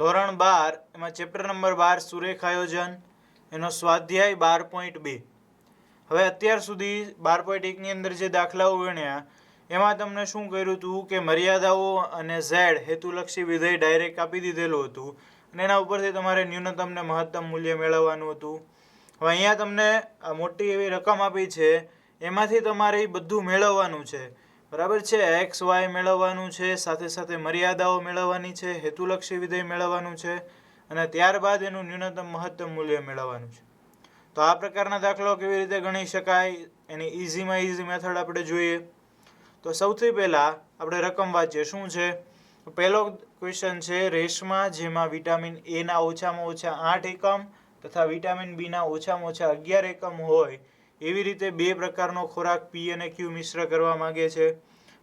ધોરણ 12 એમાં chapter number 12 સુરેખ આયોજન એનો સ્વાધ્યાય 12.2. હવે અત્યાર સુધી 12.1 ની અંદર જે દાખલાઓ ગણ્યા એમાં તમને શું કર્યું હતું કે મર્યાદાઓ અને ઝેડ હેતુલક્ષી વિધેય ડાયરેક્ટ આપી દીધેલું હતું અને એના ઉપરથી તમારે ન્યૂનતમ ને મહત્તમ મૂલ્ય મેળવવાનું હતું. હવે અહીંયા તમને આ મોટી એવી રકમ આપી છે, એમાંથી તમારે બધું મેળવવાનું છે, બરાબર છે. એક્સ વાય મેળવવાનું છે, સાથે સાથે મર્યાદાઓ મેળવવાની છે, હેતુલક્ષી વિધેય મેળવવાનું છે અને ત્યારબાદ એનું ન્યૂનતમ મહત્તમ મૂલ્ય મેળવવાનું છે. તો આ પ્રકારના દાખલાઓ કેવી રીતે ગણી શકાય એની ઇઝીમાં ઇઝી મેથડ આપણે જોઈએ. તો સૌથી પહેલાં આપણે રકમ વાંચીએ. શું છે? પહેલો ક્વેશ્ચન છે રેશમા, જેમાં વિટામિન એના ઓછામાં ઓછા 8 એકમ તથા વિટામિન બીના ઓછામાં ઓછા 11 એકમ હોય એવી રીતે બે પ્રકારનો ખોરાક પી અને ક્યુ મિશ્ર કરવા માગે છે.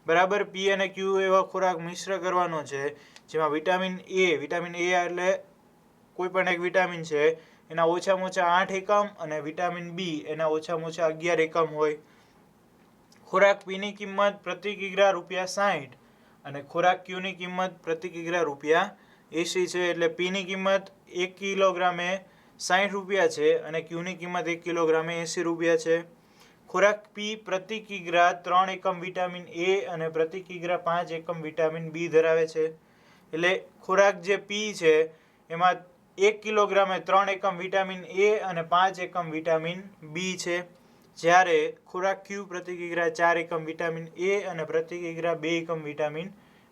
બરાબર. પી અને ક્યુ એવા ખોરાક મિશ્ર કરવાનો છે જેમાં વિટામિન એ એટલે કોઈ પણ એક વિટામિન છે એના ઓછામાં ઓછા 8 એકમ અને વિટામિન બી એના ઓછામાં ઓછા 11 એકમ હોય. ખોરાક પીની કિંમત પ્રતિ કિગ્રા ₹60 અને ખોરાક ક્યુની કિંમત પ્રતિ કિગ્રા ₹80 છે. એટલે પીની કિંમત 1 કિલોગ્રામે ₹60 છે અને ક્યુની કિંમત 1 કિલોગ્રામે ₹80 છે. ખોરાક પી પ્રતિ કિગ્રા 3 એકમ વિટામિન એ અને પ્રતિ કિગ્રા 5 એકમ વિટામિન બી ધરાવે છે. એટલે ખોરાક જે પી છે એમાં 1 કિલોગ્રામે 3 એકમ વિટામિન એ અને 5 એકમ વિટામિન બી છે. જ્યારે ખોરાક ક્યુ પ્રતિ કિગ્રા 4 એકમ વિટામિન એ અને પ્રતિ કિગ્રા 2 એકમ વિટામિન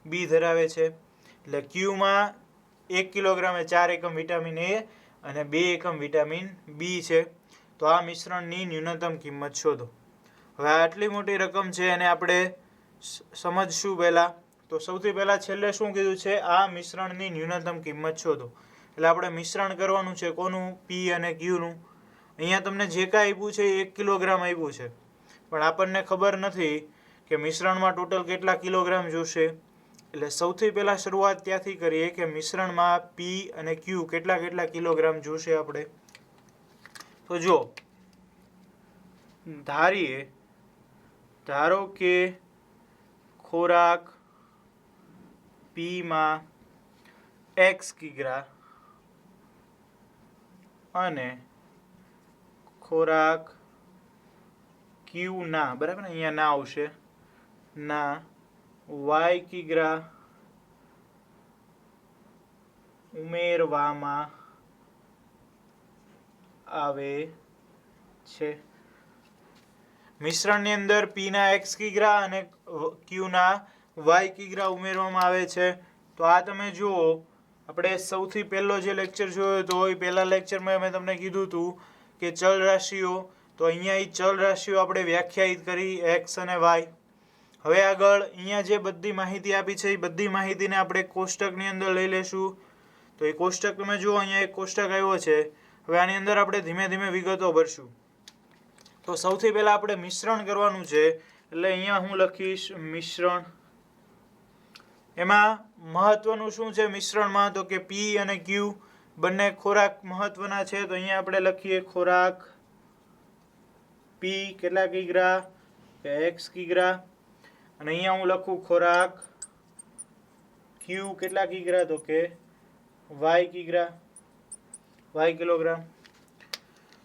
બી ધરાવે છે. એટલે ક્યુમાં 1 કિલોગ્રામે 4 એકમ વિટામિન એ અને 2 એકમ વિટામિન બી છે. તો આ મિશ્રણની ન્યૂનતમ કિંમત શોધો. હવે આટલી મોટી રકમ છે એને આપણે સમજશું પહેલાં. તો સૌથી પહેલાં છેલ્લે શું કીધું છે? આ મિશ્રણની ન્યૂનતમ કિંમત શોધો. એટલે આપણે મિશ્રણ કરવાનું છે કોનું? પી અને ક્યુનું. અહીંયા તમને જે કાંઈ આપ્યું છે એ 1 કિલોગ્રામ આપ્યું છે, પણ આપણને ખબર નથી કે મિશ્રણમાં ટોટલ કેટલા કિલોગ્રામ જોશે. એટલે સૌથી પહેલાં શરૂઆત ત્યાંથી કરીએ કે મિશ્રણમાં પી અને ક્યુ કેટલા કિલોગ્રામ જોશે આપણે. તો જો ધારો કે ખોરાક પીમાં x કિગ્રા અને ખોરાક ક્યુના, બરાબર ને, અહીંયા ના આવશે, ના y કિગ્રા ઉમેરવામાં આવે છે. મિશ્રણની અંદર પીના x કિગ્રા અને ક્યુના y કિગ્રા ઉમેરવામાં આવે છે. તો આ તમે જુઓ, આપણે સૌથી પહેલો જે લેક્ચર જોયો હતો એ પહેલા લેક્ચરમાં મેં તમને કીધું હતું કે ચલ રાશિઓ. તો અહીંયા એ ચલ રાશિઓ આપણે વ્યાખ્યાયિત કરી, x અને y. હવે આગળ અહીંયા જે બધી માહિતી આપી છે એ બધી માહિતીને આપણે કોષ્ટકની અંદર લઈ લેશું. તો એ કોષ્ટક તમે જુઓ, અહીંયા એક કોષ્ટક આવ્યો છે. હવે આની અંદર આપણે ધીમે ધીમે વિગતો ભરશું. તો સૌથી પહેલાં આપણે મિશ્રણ કરવાનું છે. એટલે અહીંયા હું લખીશ મિશ્રણ. એમાં મહત્વનું શું છે મિશ્રણમાં? તો કે પી અને ક્યુ બંને ખોરાક મહત્વના છે. તો અહીંયા આપણે લખીએ ખોરાક પી કેટલા કિગ્રા? x કિગ્રા. અને અહીંયા હું લખું ખોરાક ક્યુ કેટલા કિગ્રા? તો કે y કિગ્રા, y કિલોગ્રામ.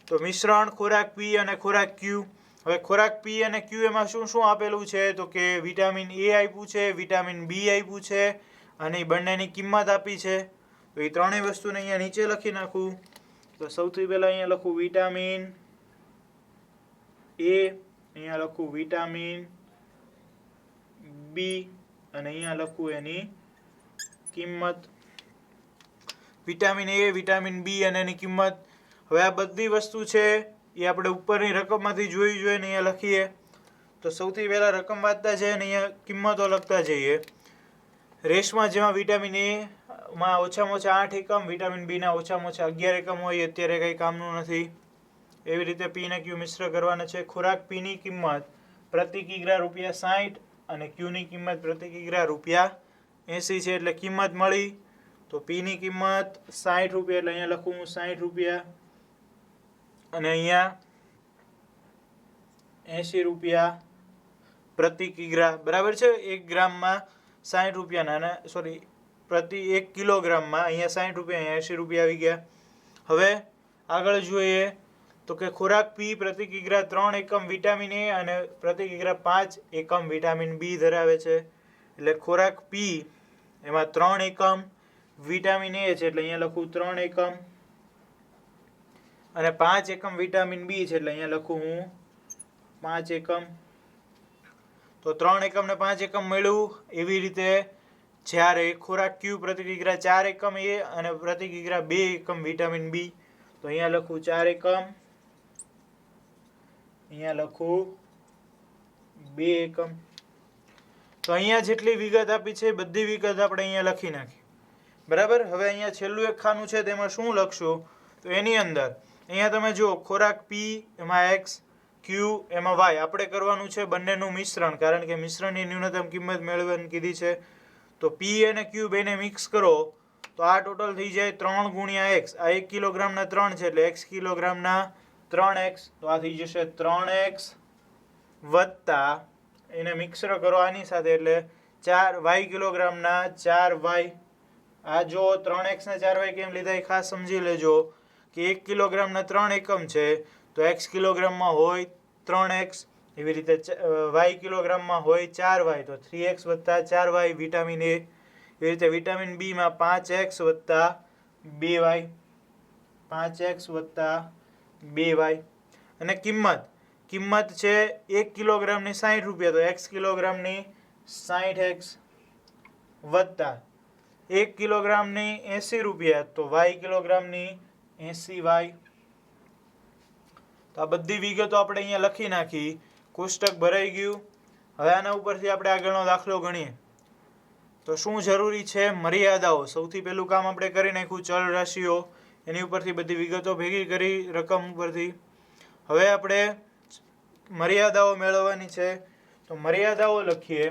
તો મિશ્રણ ખોરાક પી અને ખોરાક ક્યુ. હવે ખોરાક પી અને ક્યુ એમાં શું શું આપેલું છે? તો કે વિટામિન એ આપ્યું છે, વિટામિન બી આપ્યું છે અને બંનેની કિંમત આપી છે. તો એ ત્રણેય વસ્તુને અહીંયા નીચે લખી નાખું. તો સૌથી પહેલાં અહીંયા લખું વિટામિન એ, અહીંયા લખું વિટામિન બી અને અહીંયા લખું એની કિંમત. વિટામિન એ, વિટામિન બી અને એની કિંમત. હવે આ બધી વસ્તુ છે એ આપણે ઉપરની રકમમાંથી જોઈ જોઈને અહીંયા લખીએ. તો સૌથી પહેલાં રકમ વાંચતા છે અને અહીંયા કિંમતો લખતા જઈએ. રેશમાં, જેમાં વિટામિન એ માં ઓછામાં ઓછા 8 એકમ, વિટામિન બીના ઓછામાં ઓછા 11 એકમ હોય, અત્યારે કંઈ કામનું નથી. એવી રીતે પી અને ક્યુ મિશ્ર કરવાના છે. ખોરાક પીની કિંમત પ્રતિ કિગ્રા ₹60 અને ક્યુની કિંમત પ્રતિ કિગ્રા ₹80 છે. એટલે કિંમત મળી. તો પીની કિંમત ₹60 એટલે અહીંયા લખું હું ₹60 અને અહીંયા ₹80 પ્રતિ કિગ્રા, બરાબર છે. 1 ગ્રામમાં ₹60 અને પ્રતિ 1 કિલોગ્રામમાં. અહીંયા 60 રૂપિયા, અહીંયા 80 રૂપિયા આવી ગયા. હવે આગળ જોઈએ તો કે ખોરાક પી પ્રતિ કિગ્રા 3 એકમ વિટામિન એ અને પ્રતિ કિગ્રા 5 એકમ વિટામિન બી ધરાવે છે. એટલે ખોરાક પી એમાં 3 એકમ વિટામિન એ છે એટલે અહીંયા લખું 3 એકમ અને 5 એકમ વિટામિન બી છે એટલે અહીંયા લખું હું 5 એકમ. તો 3 એકમ ને 5 એકમ મળ્યું. એવી રીતે જ્યારે ખોરાક ક્યુ પ્રતિ કિગ્રા 4 એકમ એ અને પ્રતિ કિગ્રા 2 એકમ વિટામિન બી, તો અહીંયા લખું 4 એકમ, અહીંયા લખું 2 એકમ. તો અહીંયા જેટલી વિગત આપી છે બધી વિગત આપણે અહીંયા લખી નાખી. બરાબર. હવે અહીંયા છેલ્લું એક ખાનું છે તેમાં શું લખશું તો એની અંદર અહીંયા તમે જુઓ ખોરાક પી એમાં એક્સ, ક્યુ એમાં વાય. આપણે કરવાનું છે બંનેનું મિશ્રણ, કારણ કે મિશ્રણની ન્યૂનતમ કિંમત મેળવવાની કીધી છે. તો પી અને ક્યુ બેને મિક્સ કરો તો આ ટોટલ થઈ જાય 3 ગુણ્યા એક્સ. આ 1 કિલોગ્રામના 3 છે એટલે x કિલોગ્રામના 3x. તો આ થઈ જશે 3x વત્તા એને મિક્સર કરો આની સાથે એટલે 4y કિલોગ્રામના 4y. આ જો 3x ને 4y કેમ લીધા એ ખાસ સમજી લેજો કે 1 કિલોગ્રામના 3 એકમ છે તો x કિલોગ્રામમાં હોય 3x, એવી રીતે y કિલોગ્રામમાં હોય 4y તો 3x વત્તા 4y વિટામિન એ. એવી રીતે વિટામિન બી માં 5x વત્તા 2y, 5x વત્તા 2y. અને કિંમત છે 1 કિલોગ્રામની 60 રૂપિયા તો x કિલોગ્રામની 60x વત્તા 1 કિલોગ્રામની 80 રૂપિયા તો y કિલોગ્રામની 80y. તો આ બધી વિગતો આપણે અહીંયા લખી નાખી. કોષ્ટક ભરાઈ ગયું. હવે આના ઉપરથી આપણે આગળનો દાખલો ગણીએ. તો શું જરૂરી છે? મર્યાદાઓ. સૌથી પહેલું કામ આપણે કરી નાખ્યું ચલ રાશિઓ, એની ઉપરથી બધી વિગતો ભેગી કરી રકમ ઉપરથી. હવે આપણે મર્યાદાઓ મેળવવાની છે તો મર્યાદાઓ લખીએ.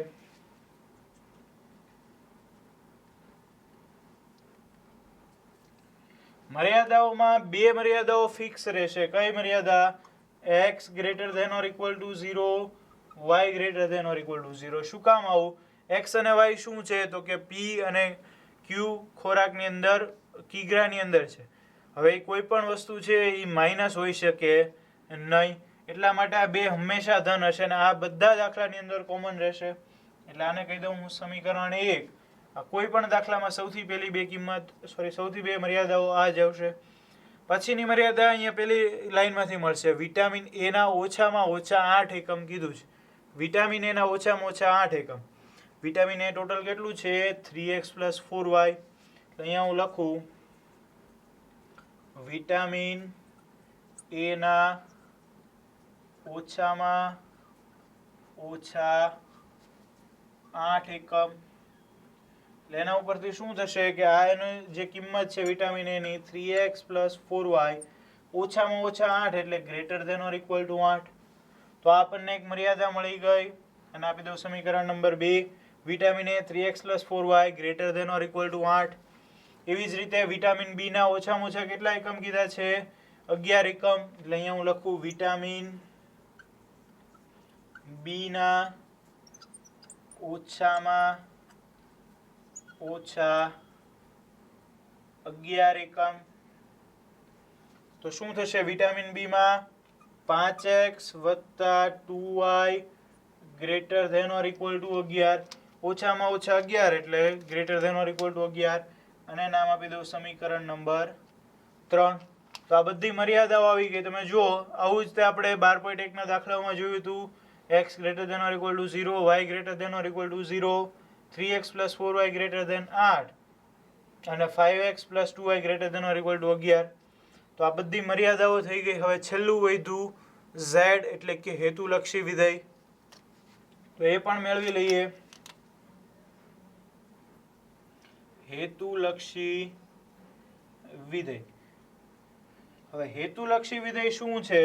મર્યાદાઓમાં બે મર્યાદાઓ ફિક્સ રહેશે. કઈ મર્યાદા? x greater than or equal to 0, y greater than or equal to 0. શું કામ આવું? x અને y શું છે તો કે p અને q ખોરાકની અંદર કિગ્રાની અંદર છે. હવે કોઈ પણ વસ્તુ છે એ માઇનસ હોઈ શકે નહીં, એટલા માટે આ બે હંમેશા ધન હશે અને આ બધા દાખલાની અંદર કોમન રહેશે. એટલે આને કહી દઉં હું સમીકરણ 1. કોઈ પણ દાખલામાં સૌથી બે મર્યાદાઓ આ જ આવશે. પછીની મર્યાદા અહીંયા પેલી લાઈનમાંથી મળશે. વિટામિન એ ના ઓછામાં ઓછા 8 એકમ કીધું છે. વિટામિન એ ના ઓછામાં ઓછા 8 એકમ. વિટામિન એ ટોટલ કેટલું છે? 3x + 4y. તો અહીંયા હું લખું વિટામિન એ ના ઓછામાં ઓછા 8 એકમ. એટલે એના ઉપરથી શું થશે કે આ એની જે કિંમત છે વિટામિન એ ની 3x + 4y ઓછામાં ઓછા 8 એટલે greater than or equal to 8. તો આપણને એક મર્યાદા મળી ગઈ અને આપી દઉં સમીકરણ નંબર 2. Vitamin A 3x + 4y greater than or equal to 8. એવી જ રીતે વિટામિન બી ના ઓછામાં ઓછા કેટલા એકમ કીધા છે? 11 એકમ. એટલે અહીંયા હું લખું વિટામિન બી ના ઓછામાં ઓછા 11 એકમ. તો શું થશે? વિટામિન બી માં 5x વત્તા 2y greater than or equal to 11. ઓછામાં ઓછા 11 એટલે greater than or equal to 11 અને નામ આપી દઉં સમીકરણ નંબર 3. તો આ બધી મર્યાદાઓ આવી ગઈ. તમે જુઓ આવું જ તે આપણે 12.1 ના દાખલામાં જોયું હતું. x greater than or equal to 0, y greater than or equal to 0, 3x + 4y greater than 8 અને 5x + 2y greater than or equal to 11. તો આ બધી મર્યાદાઓ થઈ ગઈ. હવે છેલ્લું વધ્યું z એટલે કે હેતુલક્ષી વિધેય. તો એ પણ મેળવી લઈએ. હેતુલક્ષી વિધેય. હવે હેતુલક્ષી વિધેય શું છે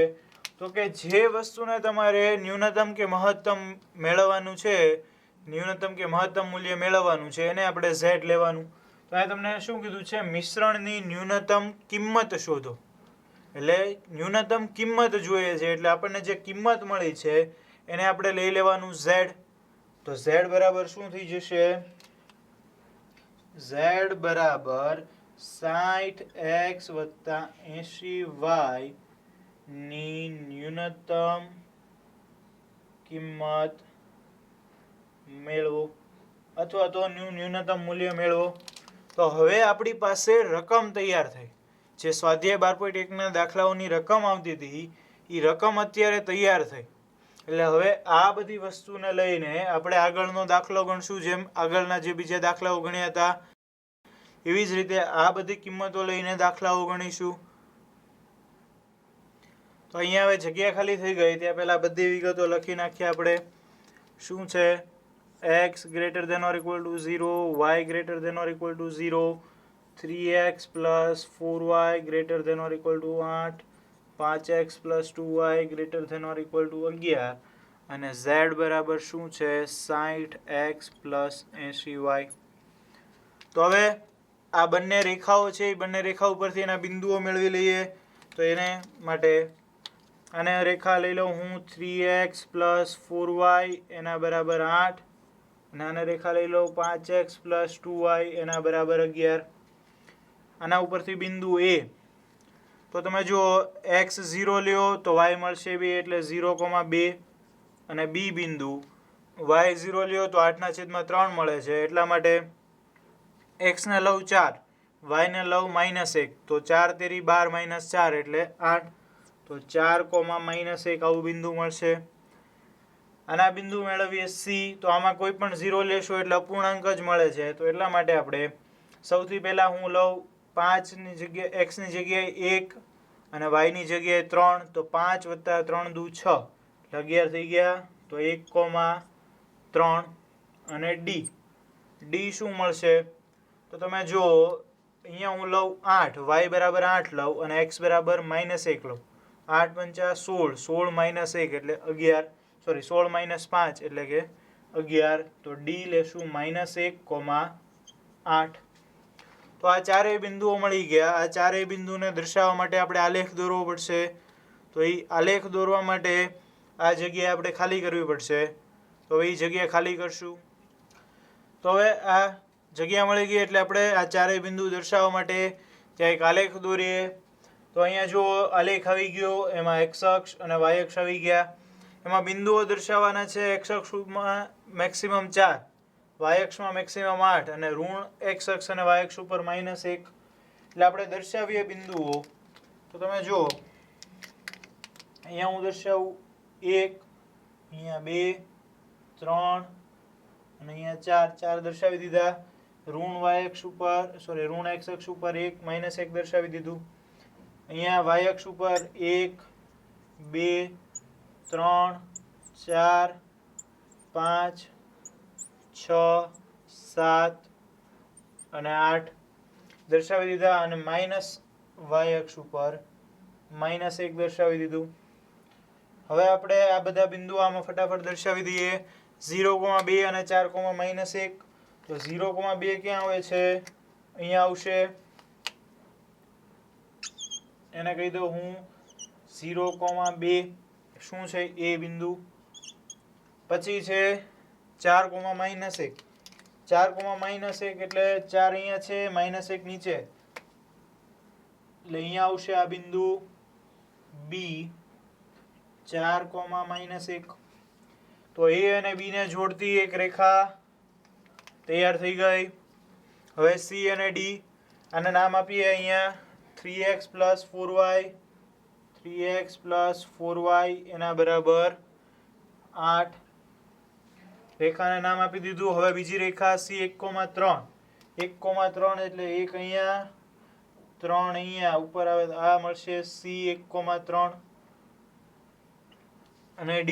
તો કે જે વસ્તુને તમારે ન્યૂનતમ કે મહત્તમ મેળવવાનું છે, ન્યૂનતમ કે મહત્તમ મૂલ્ય મેળવવાનું છે, એને આપણે z લેવાનું. તો આ તમને શું કીધું છે? મિશ્રણની ન્યૂનતમ કિંમત શોધો. એટલે ન્યૂનતમ કિંમત જોઈએ છે એટલે આપણને જે કિંમત મળી છે એને આપણે લઈ લેવાનું z. તો z બરાબર શું થઈ જશે? z બરાબર 60x વત્તા 80y ની ન્યૂનતમ કિંમત મેળવો અથવા તો ન્યૂનતમ મૂલ્ય મેળવો. તો હવે આપણી પાસે રકમ તૈયાર થઈ. જે સ્વાધ્યાય 12.1 ના દાખલાઓની રકમ આવતી હતી એ રકમ અત્યારે તૈયાર થઈ. એટલે હવે આ બધી વસ્તુને લઈને આપણે આગળનો દાખલો ગણશું. જેમ આગળના જે બીજા દાખલાઓ ગણ્યા હતા એવી જ રીતે આ બધી કિંમતો લઈને દાખલાઓ ગણીશું. તો અહીંયા હવે જગ્યા ખાલી થઈ ગઈ. ત્યાં પહેલા બધી વિગતો લખી નાખીએ આપણે. શું છે? x greater than or equal to 0, y greater than or equal to 0, 3x plus 4y greater than or equal to 8, 5x plus 2y greater than or equal to 11 અને z બરાબર શું છે? 60x plus 80y. તો હવે આ બંને રેખાઓ છે એ બંને રેખા ઉપરથી એના બિંદુઓ મેળવી લઈએ. તો એને માટે આને રેખા લઈ લઉં હું 3x plus 4y એના બરાબર 8 અને આને રેખા લઈ લઉં 5x plus 2y એના બરાબર 11. આના ઉપરથી બિંદુ A. તો તમે જુઓ x 0 લ્યો તો y મળશે 2 એટલે 0,2 અને B બિંદુ y 0 લ્યો તો 8/3 મળે છે. એટલા માટે x ને લઉં 4, y ને લઉં -1 તો 4 તેરી 12 -4 એટલે 8. તો 4,-1 આવું બિંદુ મળશે. આના બિંદુ મેળવીએ C. તો આમાં કોઈ પણ 0 લેશો એટલે અપૂર્ણાંક જ મળે છે. તો એટલા માટે આપણે સૌથી પહેલા હું લઉં 5 ની જગ્યાએ x ની જગ્યાએ 1 અને y ની જગ્યાએ 3. તો 5 + 3 = 6 એટલે 11 થઈ ગયા. તો 1,3 અને D શું મળશે? તો તમે જુઓ અહીંયા હું લઉં 8, y બરાબર 8 લઉં અને x બરાબર -1 લઉં. 8 × 16, 16 - 1 એટલે 11, સોરી 16 - 5 એટલે કે 11. તો D લેશું -1,8. તો આ ચારેય બિંદુઓ મળી ગયા. આ ચારેય બિંદુને દર્શાવવા માટે આપણે આલેખ દોરવો પડશે. તો એ આલેખ દોરવા માટે આ જગ્યાએ આપણે ખાલી કરવી પડશે. તો એ જગ્યા ખાલી કરશું. તો હવે આ જગ્યા મળી ગઈ એટલે આપણે આ ચારેય બિંદુ દર્શાવવા માટે ત્યાં એક આલેખ દોરીએ. તો અહીંયા જો આલેખ આવી ગયો. એમાં x અક્ષ અને y અક્ષ આવી ગયા. એમાં બિંદુઓ દર્શાવવાના છે. x અક્ષમાં મેક્સિમમ 4, y અક્ષમાં મેક્સિમમ 8 અને ઋણ x અક્ષ અને y અક્ષ ઉપર -1. એટલે આપણે દર્શાવીએ બિંદુઓ. તો તમે જુઓ અહીંયા હું દર્શાવું 1, અહીંયા 2, 3 અને અહીંયા 4 દર્શાવી દીધા. ઋણ y અક્ષ ઉપર ઋણ x અક્ષ ઉપર 1, -1 દર્શાવી દીધું. અહીંયા y અક્ષ ઉપર 1, 2, 3, 4, 5, 6, 7 અને 8 દર્શાવી દીધા. અને y અક્ષ ઉપર -1 દર્શાવી દીધું. હવે આપણે આ બધા બિંદુઓ આમાં ફટાફટ દર્શાવી દઈએ. 0,2 અને 4,-1. તો 0,2 ક્યાં આવે છે? અહીંયા આવશે. એને કહી દઉં હું 0,2 શું છે? A બિંદુ. પછી છે 4,-1. 4,-1 એટલે 4 અહીંયા છે, -1 નીચે એટલે અહીંયા આવશે આ બિંદુ B. 4,-1. તો A અને B ને જોડતી એક રેખા તૈયાર થઈ ગઈ. હવે C અને D આને નામ આપીએ અહીંયા 3x plus 4y, 3x plus 4y એના બરાબર 8. રેખાને નામ આપી દીધું. હવે બીજી રેખા C 1,3. 1,3 એટલે 1 અહીંયા, 3 અહીંયા ઉપર આવે તો આ મળશે C 1,3. અને D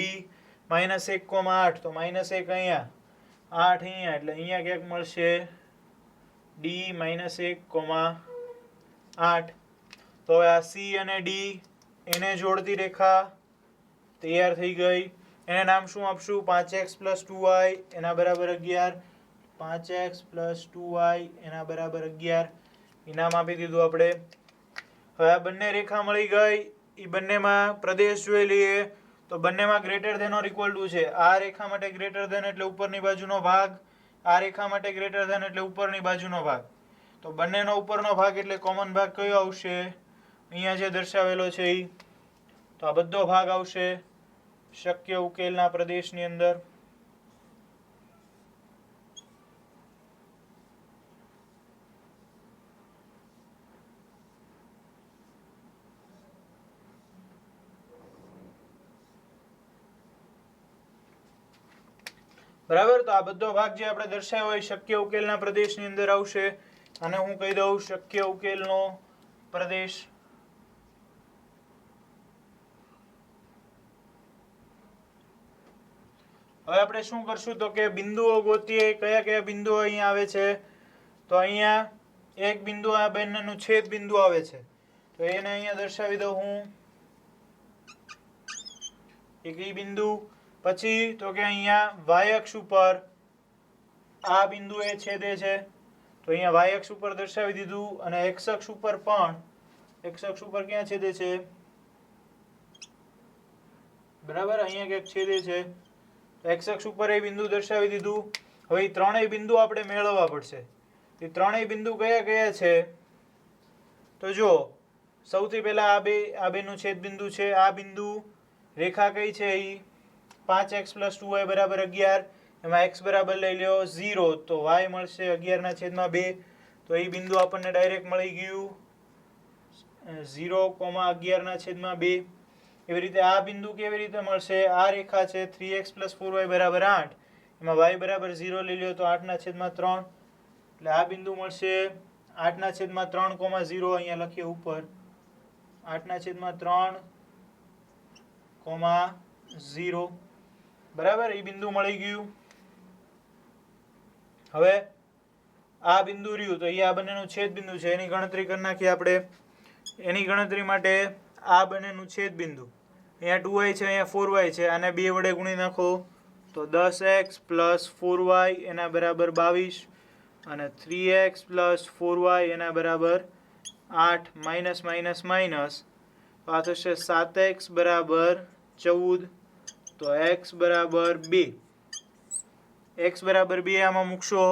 -1,8. તો -1 અહીંયા, 8 અહીંયા એટલે અહીંયા ક્યાંક મળશે D -1,8. તો હવે આ C અને D એને જોડતી રેખા તૈયાર થઈ ગઈ. એને નામ શું આપશું? 5x plus 2y એના બરાબર 11. 5x plus 2y એના બરાબર 11 ઇનામ આપી દીધું આપણે. હવે આ બંને રેખા મળી ગઈ. એ બંનેમાં પ્રદેશ જોઈ લઈએ. તો બંનેમાં greater than or equal to છે. આ રેખા માટે ગ્રેટર ધેન એટલે ઉપરની બાજુનો ભાગ, આ રેખા માટે ગ્રેટર ધેન એટલે ઉપરની બાજુનો ભાગ. તો બંનેનો ઉપરનો ભાગ એટલે કોમન ભાગ કયો આવશે? અહીંયા જે દર્શાવેલો છે એ. તો આ બધો ભાગ આવશે શક્ય ઉકેલના પ્રદેશની અંદર. બરાબર. તો આ બધો ભાગ જે આપણે દર્શાવ્યો હોય શક્ય ઉકેલના પ્રદેશની અંદર આવશે. અને હું કહી દઉં શક્ય ઉકેલનો પ્રદેશ. હવે આપણે શું કરશું તો કે બિંદુઓ ગોતીએ. કયા કયા બિંદુઓ અહીંયા આવે છે? તો અહીંયા એક બિંદુ આ બંનેનું છેદ બિંદુ આવે છે. તો એને અહીંયા દર્શાવી દઉં હું. એક ઈ બિંદુ. પછી તો કે અહીંયા વાય અક્ષ ઉપર આ બિંદુ એ છેદે છે. તો અહીંયા વાય અક્ષ ઉપર દર્શાવી દીધું. અને એક્સ અક્ષ ઉપર પણ. એક્સ અક્ષ ઉપર ક્યાં છેદે છે? બરાબર, અહીંયા ક્યાંક છેદે છે. તો એક્સ અક્ષ ઉપર એ બિંદુ દર્શાવી દીધું. હવે એ ત્રણેય બિંદુ આપણે મેળવવા પડશે. એ ત્રણેય બિંદુ કયા કયા છે? તો જો સૌથી પહેલા આ બેનું છેદ બિંદુ છે. આ બિંદુ રેખા કઈ છે? એ 5x + 2y = 11. એમાં x બરાબર લઈ લ્યો 0. તો y મળશે 11/2. તો એ બિંદુ આપણને ડાયરેક્ટ મળી ગયું 0,11/2. એવી રીતે આ બિંદુ કેવી રીતે મળશે? આ રેખા છે 3x + 4y = 8. એમાં y બરાબર 0 લઈ લ્યો તો 8/3. એટલે આ બિંદુ મળશે 8/3,0. અહીંયા લખીએ ઉપર 8/3,0. બરાબર, એ બિંદુ મળી ગયું. હવે આ બિંદુ રહ્યું તો એ આ બંનેનું છેદ બિંદુ છે. એની ગણતરી કરી નાખીએ આપણે. એની ગણતરી માટે આ બંનેનું છેદ બિંદુ અહીંયા 2y છે, અહીંયા 4y છે. આને 2 વડે ગુણી નાખો તો 10x + 4y એના બરાબર 22. અને 3x + 4y એના બરાબર 8. માઇનસ માઇનસ માઇનસ આ થશે 7x બરાબર 14. તો x બરાબર 2. x બરાબર 2 આમાં મૂકશો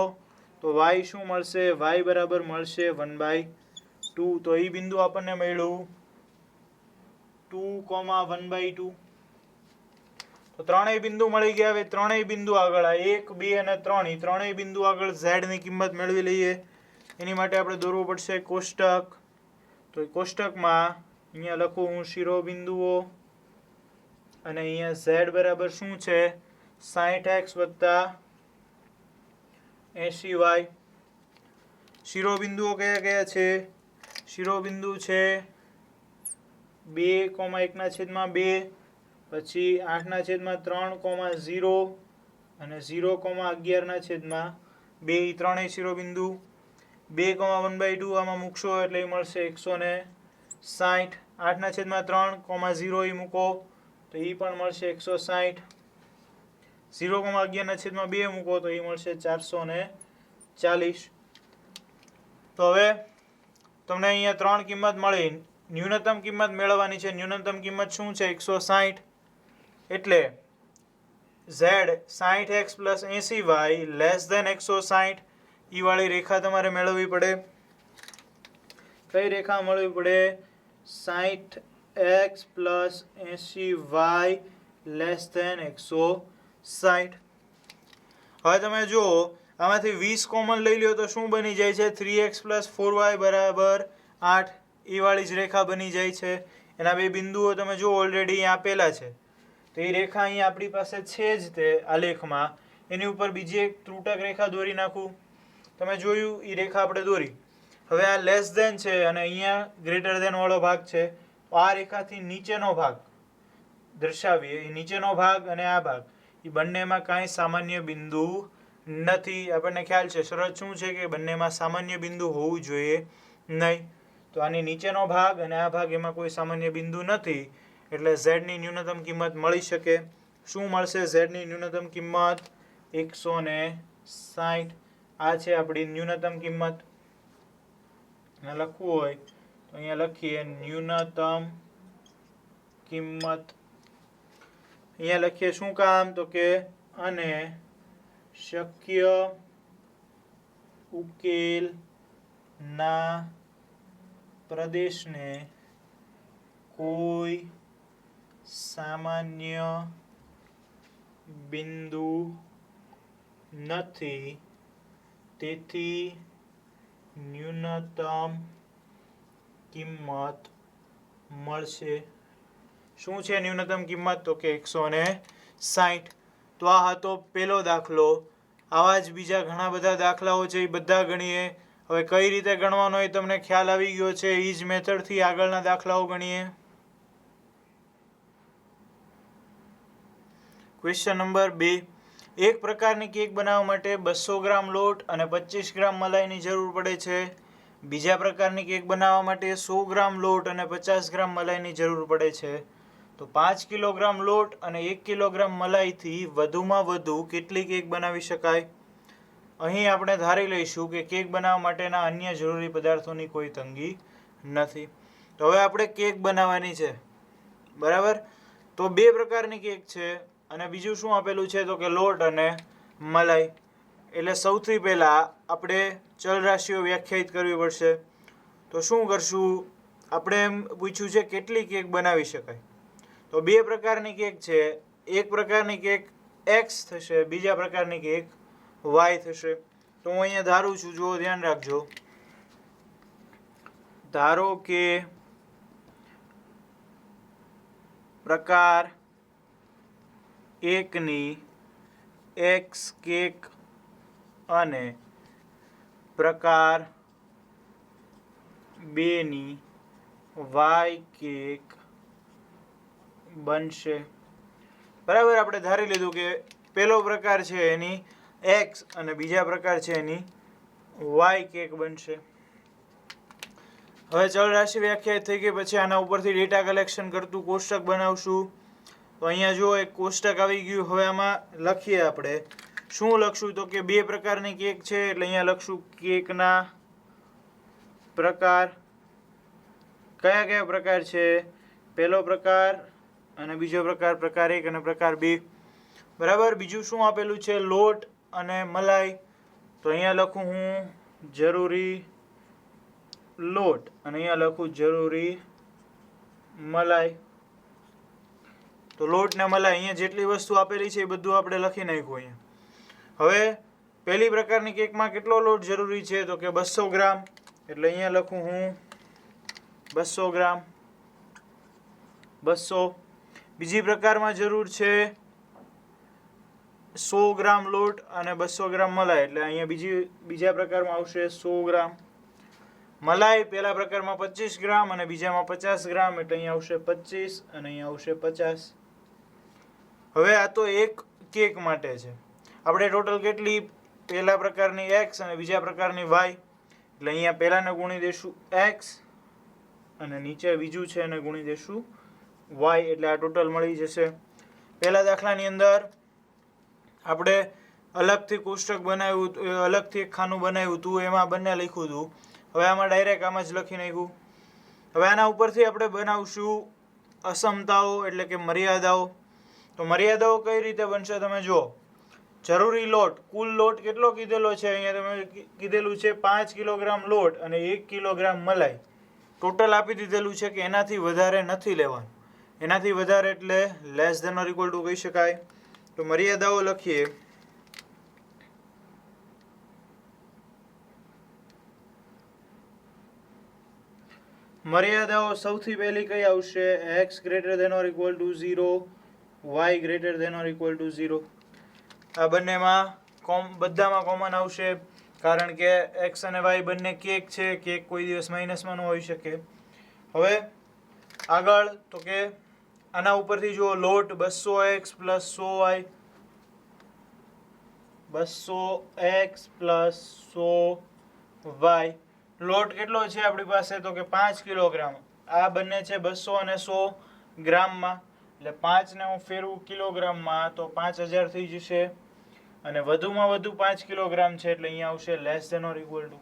તો y શું મળશે? y બરાબર મળશે 1/2. તો એ બિંદુ આપણને મળ્યું 2,1/2. તો ત્રણેય બિંદુ મળી ગયા. હવે ત્રણેય બિંદુ આગળ 1, 2 અને 3 ત્રણેય બિંદુ આગળ z ની કિંમત મેળવી લઈએ. એની માટે આપણે દોરવું પડશે કોષ્ટક. તો એ કોષ્ટકમાં અહીંયા લખું હું શિરોબિંદુઓ. અને અહીંયા z બરાબર શું છે? 60x + 80y. શિરોબિંદુઓ કયા કયા છે? શિરોબિંદુ છે 2,1/2, પછી 8/3,0 અને 0,11/2. એ ત્રણેય શિરોબિંદુ. 2,1/2 આમાં મૂકશો એટલે એ મળશે 160. 8/3,0 એ મૂકો તો એ પણ મળશે 160. 0,11/2 મૂકો તો એ મળશે 440. તો હવે તમને અહીંયા ત્રણ કિંમત મળી. ન્યૂનતમ કિંમત મેળવવાની છે. ન્યૂનતમ કિંમત શું છે? 160. એટલે z 60x + 80y < 160. ઈ વાળી રેખા તમારે મેળવવી પડે. કઈ રેખા મળવી પડે? 60x + 80y < 160. હવે તમે જુઓ આમાંથી 20 કોમન લઈ લ્યો તો શું બની જાય છે? 3x + 4y = 8. એ વાળી જ રેખા બની જાય છે. એના બે બિંદુઓ તમે જુઓ ઓલરેડી અહીંયા આપેલા છે. તો એ રેખા અહીંયા આપણી પાસે છે જ તે આલેખમાં. એની ઉપર બીજી એક ત્રુટક રેખા દોરી નાખું. તમે જોયું એ રેખા આપણે દોરી. હવે આ લેસ ધેન છે અને અહીંયા ગ્રેટર ધેન વાળો ભાગ છે. આ રેખાથી નીચેનો ભાગ દર્શાવીએ. એ નીચેનો ભાગ અને આ ભાગ એ બંનેમાં કાંઈ સામાન્ય બિંદુ નથી. આપણને ખ્યાલ છે શરત શું છે કે બંનેમાં સામાન્ય બિંદુ હોવું જોઈએ નહીં. તો આની નીચેનો ભાગ અને આ ભાગ એમાં કોઈ સામાન્ય બિંદુ નથી. એટલે z ની ન્યૂનતમ કિંમત મળી શકે. શું મળશે? z ની ન્યૂનતમ કિંમત 160. આ છે આપણી ન્યૂનતમ કિંમત. લખવું હોય તો અહીંયા લખીએ ન્યૂનતમ કિંમત. અહીંયા લખીએ શું કામ? તો કે અને શક્ય ઉકેલના પ્રદેશને કોઈ સામાન્ય બિંદુ નથી, તેથી ન્યૂનતમ કિંમત મળશે. શું છે ન્યૂનતમ કિંમત? તો કે 160. તો આ હતો પહેલો દાખલો. આવા જ બીજા ઘણા બધા દાખલાઓ છે, એ બધા ગણીએ. હવે કઈ રીતે ગણવાનો એ તમને ખ્યાલ આવી ગયો છે. એ જ મેથડથી આગળના દાખલાઓ ગણીએ. Question number 2. એક પ્રકારની કેક બનાવવા માટે 200 ગ્રામ લોટ અને 25 ગ્રામ મલાઈની જરૂર પડે છે. બીજા પ્રકારની કેક બનાવવા માટે 100 ગ્રામ લોટ અને 50 ગ્રામ મલાઈની જરૂર પડે છે. તો 5 કિલોગ્રામ લોટ અને 1 કિલોગ્રામ મલાઈથી વધુમાં વધુ કેટલી કેક બનાવી શકાય? અહીં આપણે ધારી લઈશું કે કેક બનાવવા માટેના અન્ય જરૂરી પદાર્થોની કોઈ તંગી નથી. તો હવે આપણે કેક બનાવવાની છે, બરાબર? તો 2 પ્રકારની કેક છે અને બીજું શું આપેલું છે? તો કે લોટ અને મલાઈ. એટલે સૌથી પહેલાં આપણે ચલ રાશિઓ વ્યાખ્યાયિત કરવી પડશે. તો શું કરશું? આપણે એમ પૂછ્યું છે કેટલી કેક બનાવી શકાય. તો 2 પ્રકારની કેક છે. એક પ્રકારની કેક એક્સ થશે, બીજા પ્રકારની કેક વાય થશે. તો હું અહીંયા ધારું છું, જો ધ્યાન રાખજો. ધારો કે પ્રકાર એકની એક્સ કેક અને પ્રકાર 2ની વાય કેક બનશે. બરાબર, આપણે ધારી લીધું કે પહેલો પ્રકાર છે એની એક્સ અને બીજા પ્રકાર છે એની વાય કેક બનશે. હવે ચલ રાશિ વ્યાખ્યાયિત થઈ ગઈ. પછી આના ઉપરથી ડેટા કલેક્શન કરતું કોષ્ટક બનાવશું. તો અહીંયા જો એક કોષ્ટક આવી ગયું. હવે આમાં લખીએ આપણે. શું લખશું? તો કે 2 પ્રકારની કેક છે એટલે અહીંયા લખશું કેકના પ્રકાર. કયા કયા પ્રકાર છે? પહેલો પ્રકાર અને બીજો પ્રકાર, પ્રકાર 1 અને પ્રકાર 2. બરાબર. બીજું શું આપેલું છે? લોટ અને મલાઈ. તો અહીંયા લખું હું જરૂરી લોટ અને અહીંયા લખું જરૂરી મલાઈ. તો લોટ ને મલાઈ, અહીંયા જેટલી વસ્તુ આપેલી છે એ બધું આપણે લખી નાખ્યું અહીંયા. હવે પહેલી પ્રકારની કેકમાં કેટલો લોટ જરૂરી છે? તો કે 200 ગ્રામ. એટલે અહીંયા લખું હું 200 ગ્રામ. 200. બીજી પ્રકારમાં જરૂર છે 100 ગ્રામ લોટ અને 200 ગ્રામ મલાઈ. એટલે અહીંયા બીજા પ્રકારમાં આવશે 100 ગ્રામ. મલાઈ પહેલા પ્રકારમાં 25 ગ્રામ અને બીજામાં 50 ગ્રામ. એટલે અહીંયા આવશે 25 અને અહીંયા આવશે 50. હવે આ તો એક કેક માટે છે. આપણે ટોટલ કેટલી? પહેલા પ્રકારની એક્સ અને બીજા પ્રકારની વાય. એટલે અહીંયા પહેલાને ગુણી દેશું એક્સ અને નીચે બીજું છે એને ગુણી દેશું વાય. એટલે આ ટોટલ મળી જશે. પહેલા દાખલાની અંદર આપણે અલગથી કોષ્ટક બનાવ્યું, અલગથી એક ખાનું બનાવ્યું હતું, એમાં બંને લખ્યું હતું. હવે આમાં ડાયરેક્ટ આમાં જ લખી નાખ્યું. હવે આના ઉપરથી આપણે બનાવશું અસમતાઓ એટલે કે મર્યાદાઓ. તો મર્યાદાઓ કઈ રીતે બનશે તમે જુઓ. જરૂરી લોટ, કુલ લોટ કેટલો કીધેલો છે? અહીંયા તમે કીધેલું છે 5 કિલોગ્રામ લોટ અને 1 કિલોગ્રામ મલાઈ. ટોટલ આપી દીધેલું છે કે એનાથી વધારે નથી લેવાનું. એનાથી વધારે એટલે less than or equal to કહી શકાય. તો મર્યાદાઓ લખીએ. મર્યાદાઓ સૌથી પહેલી કઈ આવશે? x greater than or equal to 0, y greater than or equal to 0. આ બંનેમાં બધામાં કોમન આવશે, કારણ કે x અને y બંને કેક છે. કેક કોઈ દિવસ માઇનસમાં ન હોઈ શકે. હવે આગળ તો કે આના ઉપરથી જુઓ, લોટ 200x plus 100y, 200x plus 100y. લોટ કેટલો છે આપણી પાસે? તો કે 5 કિલોગ્રામ. આ બંને છે 200 અને 100 ગ્રામમાં. એટલે 5 ને હું ફેરવું કિલોગ્રામમાં તો 5000 થઈ જશે. અને વધુમાં વધુ 5 કિલોગ્રામ છે એટલે અહીંયા આવશે less than or equal to.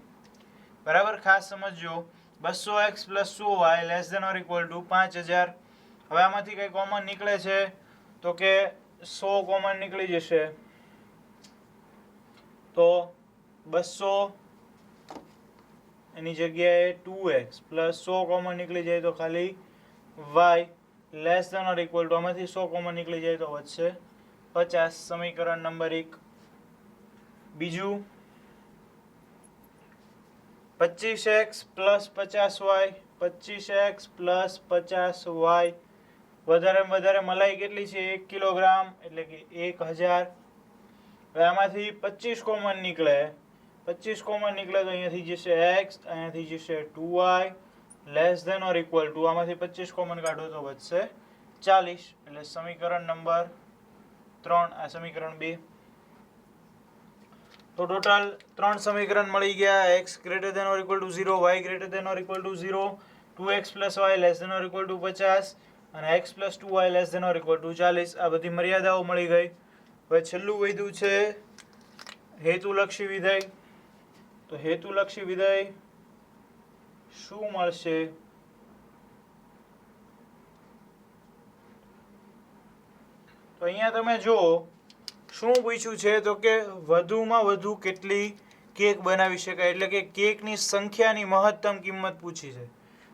બરાબર, ખાસ સમજજો. 200x plus 100y less than or equal to 5000. હવે આમાંથી કઈ કોમન નીકળે છે? તો કે 100 કોમન નીકળી જશે. તો 200 એની જગ્યાએ 2x પ્લસ 100 કોમન નીકળી જાય તો ખાલી y less than or equal to આમાંથી 100 કોમન નીકળી જાય તો વધશે 50. સમીકરણ નંબર 1. બીજું 25x plus 50y 25x plus 50y વધારેમાં વધારે મલાઈ કેટલી છે 1 કિલોગ્રામ એટલે કે 1000. હવે આમાંથી 25 કોમન નીકળે 25 કોમન નીકળે તો અહીંયાથી જશે x અહીંયાથી જશે 2y less than or equal to આમાંથી 25 કોમન કાઢો તો વધશે 40. એટલે સમીકરણ નંબર 3 આ સમીકરણ 2. તો ટોટલ 3 સમીકરણ મળી ગયા. x greater than or equal to 0 y greater than or equal to 0 2x plus y less than or equal to 50 અને x plus 2y less than or equal to 40. આ બધી મર્યાદાઓ મળી ગઈ. હવે છેલ્લું વધ્યું છે હેતુલક્ષી વિધેય. તો હેતુલક્ષી વિધેય શું મળશે? તો અહીંયા તમે જુઓ શું પૂછ્યું છે તો કે વધુમાં વધુ કેટલી કેક બનાવી શકાય એટલે કે કેકની સંખ્યાની મહત્તમ કિંમત પૂછી છે.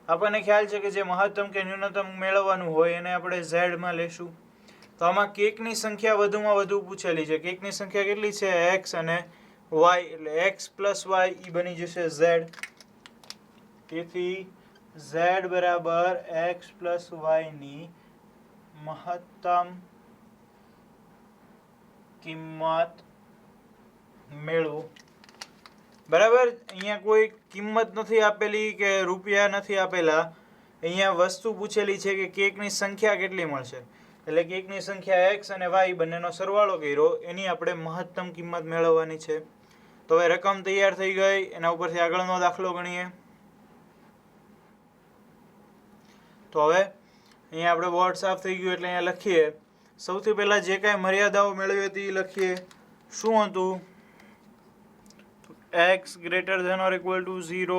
આપણને ખ્યાલ છે કે જે મહત્તમ કે ન્યૂનતમ મેળવવાનું હોય એને આપણે z માં લેશું. તો આમાં કેકની સંખ્યા વધુમાં વધુ પૂછેલી છે. કેકની સંખ્યા કેટલી છે x અને y એટલે x પ્લસ y એ બની જશે z. તેથી z બરાબર x પ્લસ y ની મહત્તમ કિંમત મેળવો. બરાબર. અહીંયા કોઈ કિંમત નથી આપેલી કે રૂપિયા નથી આપેલા. અહીંયા વસ્તુ પૂછેલી છે કે કેકની સંખ્યા કેટલી મળશે એટલે કેકની સંખ્યા x અને y બંનેનો સરવાળો કર્યો એની આપણે મહત્તમ કિંમત મેળવવાની છે. તો હવે રકમ તૈયાર થઈ ગઈ. એના ઉપરથી આગળનો દાખલો ગણીએ. તો હવે અહીંયા આપણે બોર્ડ સાફ થઈ ગયું એટલે અહીંયા લખીએ. સૌથી પહેલા જે કાંઈ મર્યાદાઓ મેળવી હતી એ લખીએ. શું હતું? x greater than or equal to 0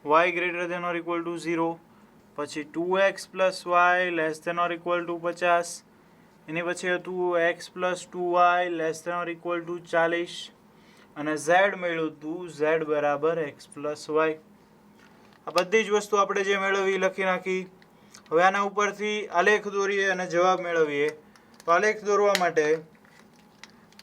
y greater than or equal to 0 પછી 2x plus y less than or equal to 50 એની પછી હતું x plus 2y less than or equal to 40 અને z મળ્યું હતું z બરાબર x પ્લસ y. આ બધી જ વસ્તુ આપણે જે મેળવી લખી નાખી. હવે આના ઉપરથી આલેખ દોરીએ અને જવાબ મેળવીએ. તો આલેખ દોરવા માટે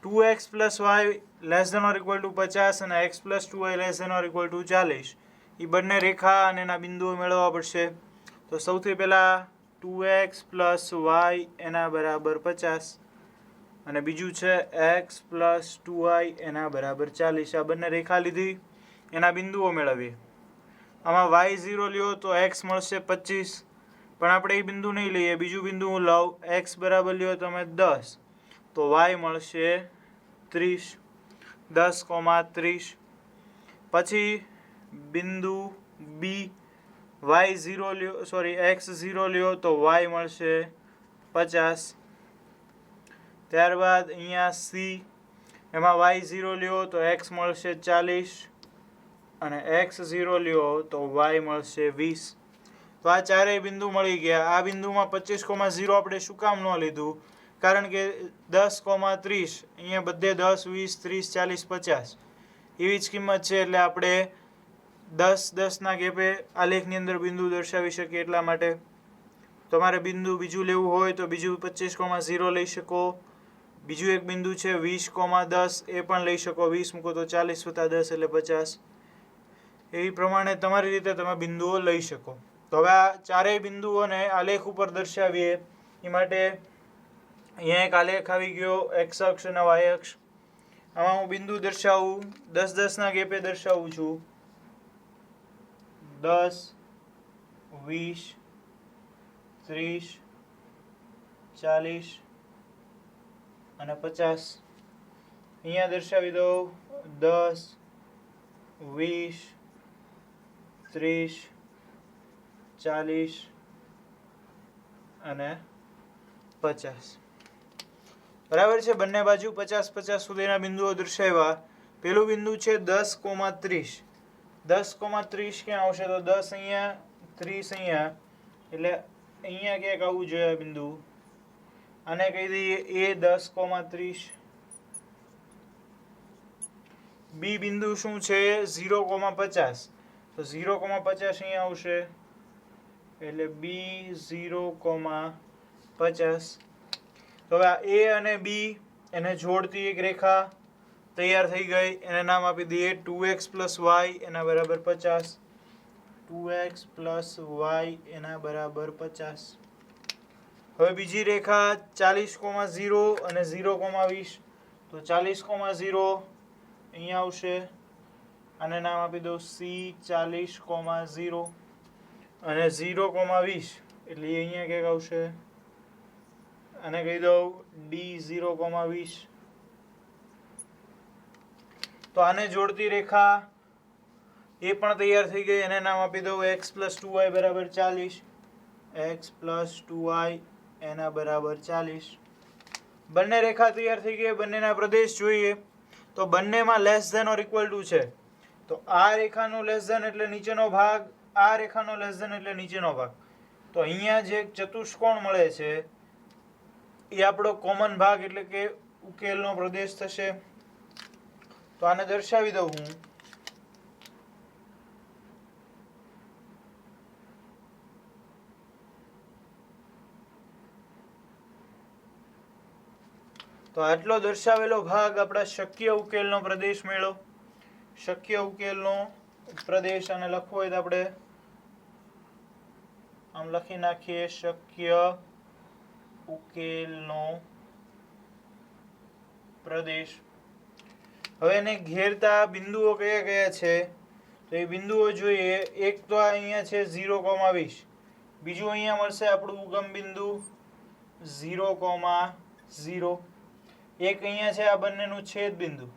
2x plus y less than or equal to 50 અને x plus 2y less than or equal to 40 એ બંને રેખા અને એના બિંદુઓ મેળવવા પડશે. તો સૌથી પહેલાં 2x પ્લસ y એના બરાબર 50 અને બીજું છે x પ્લસ 2y એના બરાબર 40. આ બંને રેખા લીધી એના બિંદુઓ મેળવીએ. આમાં y0 લ્યો તો x મળશે 25 પણ આપણે એ બિંદુ નહીં લઈએ. બીજું બિંદુ હું લઉં. x બરાબર લ્યો તમે 10 તો y મળશે 30 10,30. પછી બિંદુ b y0 લ્યો x0 લ્યો તો y મળશે 50. ત્યારબાદ અહીંયા c એમાં y0 લ્યો તો x મળશે 40 અને x0 લ્યો તો y મળશે 20. તો આ ચારેય બિંદુ મળી ગયા. આ બિંદુમાં 25,0 આપણે શું કામ ન લીધું? કારણ કે 10,30 અહીંયા બધે 10 20 30 40 50 એવી જ કિંમત છે એટલે આપણે 10 ગેપે આલેખની અંદર બિંદુ દર્શાવી શકીએ. એટલા માટે તમારે બિંદુ બીજું લેવું હોય તો બીજું 25,0 લઈ શકો. બીજું એક બિંદુ છે 20,10 એ પણ લઈ શકો. 20 મૂકો તો 40 + 10 એટલે 50. એ પ્રમાણે તમારી રીતે તમે બિંદુઓ લઈ શકો. તો હવે આ ચારેય બિંદુઓને આલેખ ઉપર દર્શાવીએ. એ માટે અહીંયા એક આલેખ આવી ગયો x અક્ષ અને y અક્ષ. આમાં હું બિંદુ દર્શાવું 10 ગેપે દર્શાવું છું. 10 20 30 40 અને 50. અહીંયા દર્શાવી દઉં 10 20 30 40 અને 50. બરાબર છે. બંને બાજુ 50 સુધીના બિંદુઓ દર્શાવ્યા. પેલું બિંદુ છે 10,30. 10,30 ક્યાં આવશે? તો 10 અહીંયા 30 અહીંયા એટલે અહીંયા ક્યાંક આવવું જોઈએ બિંદુ. આને કહી દઈએ a 10,30. બી બિંદુ શું છે? 0,50. તો 0,50 અહીંયા આવશે, એટલે B0,50. તો હવે આ A અને B એને જોડતી એક રેખા તૈયાર થઈ ગઈ, એને નામ આપી દઈએ 2x + y એના બરાબર 50. 2x + y એના બરાબર 50. હવે બીજી રેખા 40,0 અને 0,20. તો 40,0 અહીંયા આવશે, આને નામ આપી દો C40,0 અને 0,20 એટલે અહીંયા ક્યાંક આવશે, આને કહી દઉં D0,20. તો આને જોડતી રેખા એ પણ તૈયાર થઈ ગઈ, એને નામ આપી દઉં x + 2y બરાબર 40. x + 2y એના બરાબર 40. બંને રેખા તૈયાર થઈ ગઈ, બંનેના પ્રદેશ જોઈએ તો બંનેમાં less than or equal to છે. તો આ રેખાનો લેસ ધેન એટલે નીચેનો ભાગ, આ રેખાનો લેસ ધેન એટલે નીચેનો ભાગ. તો અહીંયા જે ચતુષ્કોણ મળે છે એ આપણો કોમન ભાગ એટલે કે ઉકેલનો પ્રદેશ થશે. તો આને દર્શાવી દઉં હું. તો આટલો દર્શાવેલો ભાગ આપણા શક્ય ઉકેલનો પ્રદેશ મેળો. શક્ય ઉકેલનો પ્રદેશ, અને લખવો હોય તો આપણે આમ લખી નાખીએ, શક્ય ઉકેલનો પ્રદેશ. હવે એને ઘેરતા બિંદુઓ કયા કયા છે તો એ બિંદુઓ જોઈએ. એક તો અહીંયા છે 0,20. બીજું અહીંયા મળશે આપણું ઉગમ બિંદુ 0,0. એક અહીંયા છે આ બંનેનું છેદ બિંદુ.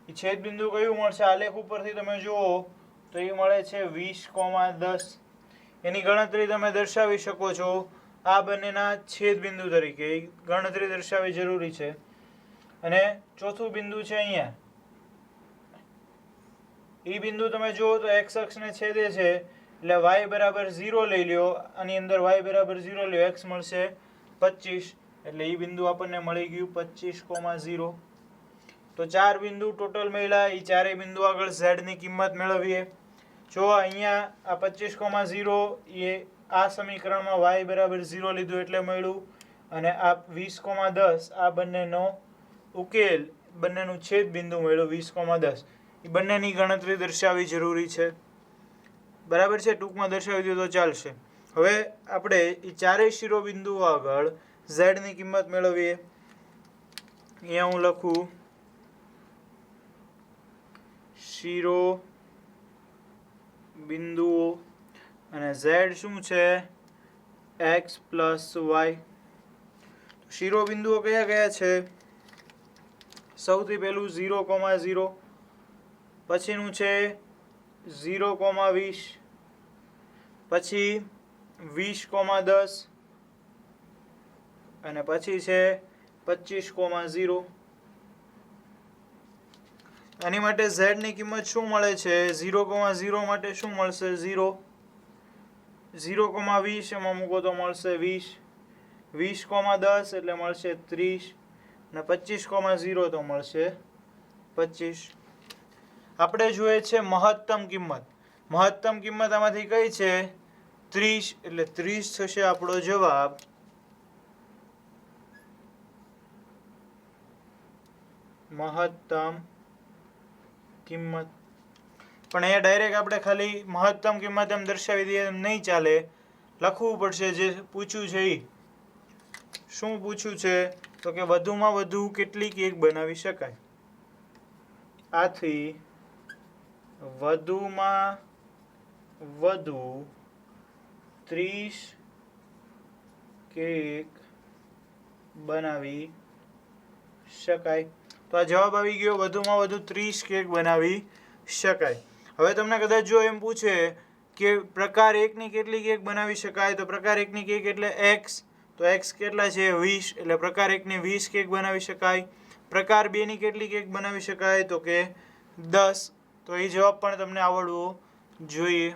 એ છેદ બિંદુ કયું મળશે, આલેખ ઉપરથી તમે જુઓ તો એ મળે છે 20,10. એની ગણતરી તમે દર્શાવી શકો છો આ બંનેના છેદ બિંદુ તરીકે. એ ગણતરી દર્શાવવી જરૂરી છે. અને ચોથું બિંદુ છે અહીંયા, એ બિંદુ તમે જુઓ તો x અક્ષને છેદે છે એટલે y બરાબર 0 લઈ લ્યો, આની અંદર y બરાબર 0 લ્યો, x મળશે 25 એટલે એ બિંદુ આપણને મળી ગયું 25,0. તો 4 બિંદુ ટોટલ મળ્યા. એ ચારેય બિંદુ આગળ z ની કિંમત મેળવીએ. જો અહીંયા આ 25,0 એ આ સમીકરણમાં y બરાબર 0 લીધું એટલે મળ્યું, અને આ 20,10 આ બંનેનો ઉકેલ, બંનેનું છેદ બિંદુ મળ્યું 20,10. એ બંનેની ગણતરી દર્શાવવી જરૂરી છે. બરાબર છે, ટૂંકમાં દર્શાવી દો તો ચાલશે. હવે આપણે એ ચારેય શિરોબિંદુઓ આગળ z ની કિંમત મેળવીએ. અહીંયા હું લખું શિરો બિંદુઓ, અને z શું છે, x + y. શિરોબિંદુઓ કયા કયા છે, સૌથી પહેલું 0,0, પછીનું છે 0,20, પછી 20,10 અને પછી છે 25,0. આની માટે z ની કિંમત શું મળે છે, 0,0 માટે શું મળશે, 0. 0,20 એમાં મૂકો તો મળશે 20. 20,10 એટલે મળશે 30 અને 25,0 તો મળશે 25. આપણે જોઈએ છે મહત્તમ કિંમત. મહત્તમ કિંમત આમાંથી કઈ છે, 30 એટલે 30 થશે આપણો જવાબ. મહત્તમ કિંમત. પણ અહીંયા ડાયરેક્ટ આપણે ખાલી મહત્તમ કિંમત એમ દર્શાવી દઈએ એમ નહીં ચાલે, લખવું પડશે. જે પૂછ્યું છે એ શું પૂછ્યું છે તો કે વધુમાં વધુ કેટલી કેક બનાવી શકાય. આથી વધુમાં વધુ 30 કેક બનાવી શકાય. તો આ જવાબ આવી ગયો, વધુમાં વધુ 30 કેક બનાવી શકાય. હવે તમને કદાચ જો એમ પૂછે કે પ્રકાર 1 ની કેટલી કેક બનાવી શકાય, તો પ્રકાર 1 ની કેક એટલે x, તો x કેટલા છે 20, એટલે પ્રકાર 1 ની 20 કેક બનાવી શકાય. પ્રકાર 2 ની કેટલી કેક બનાવી શકાય તો કે 10. તો એ જવાબ પણ તમને આવડવો જોઈએ.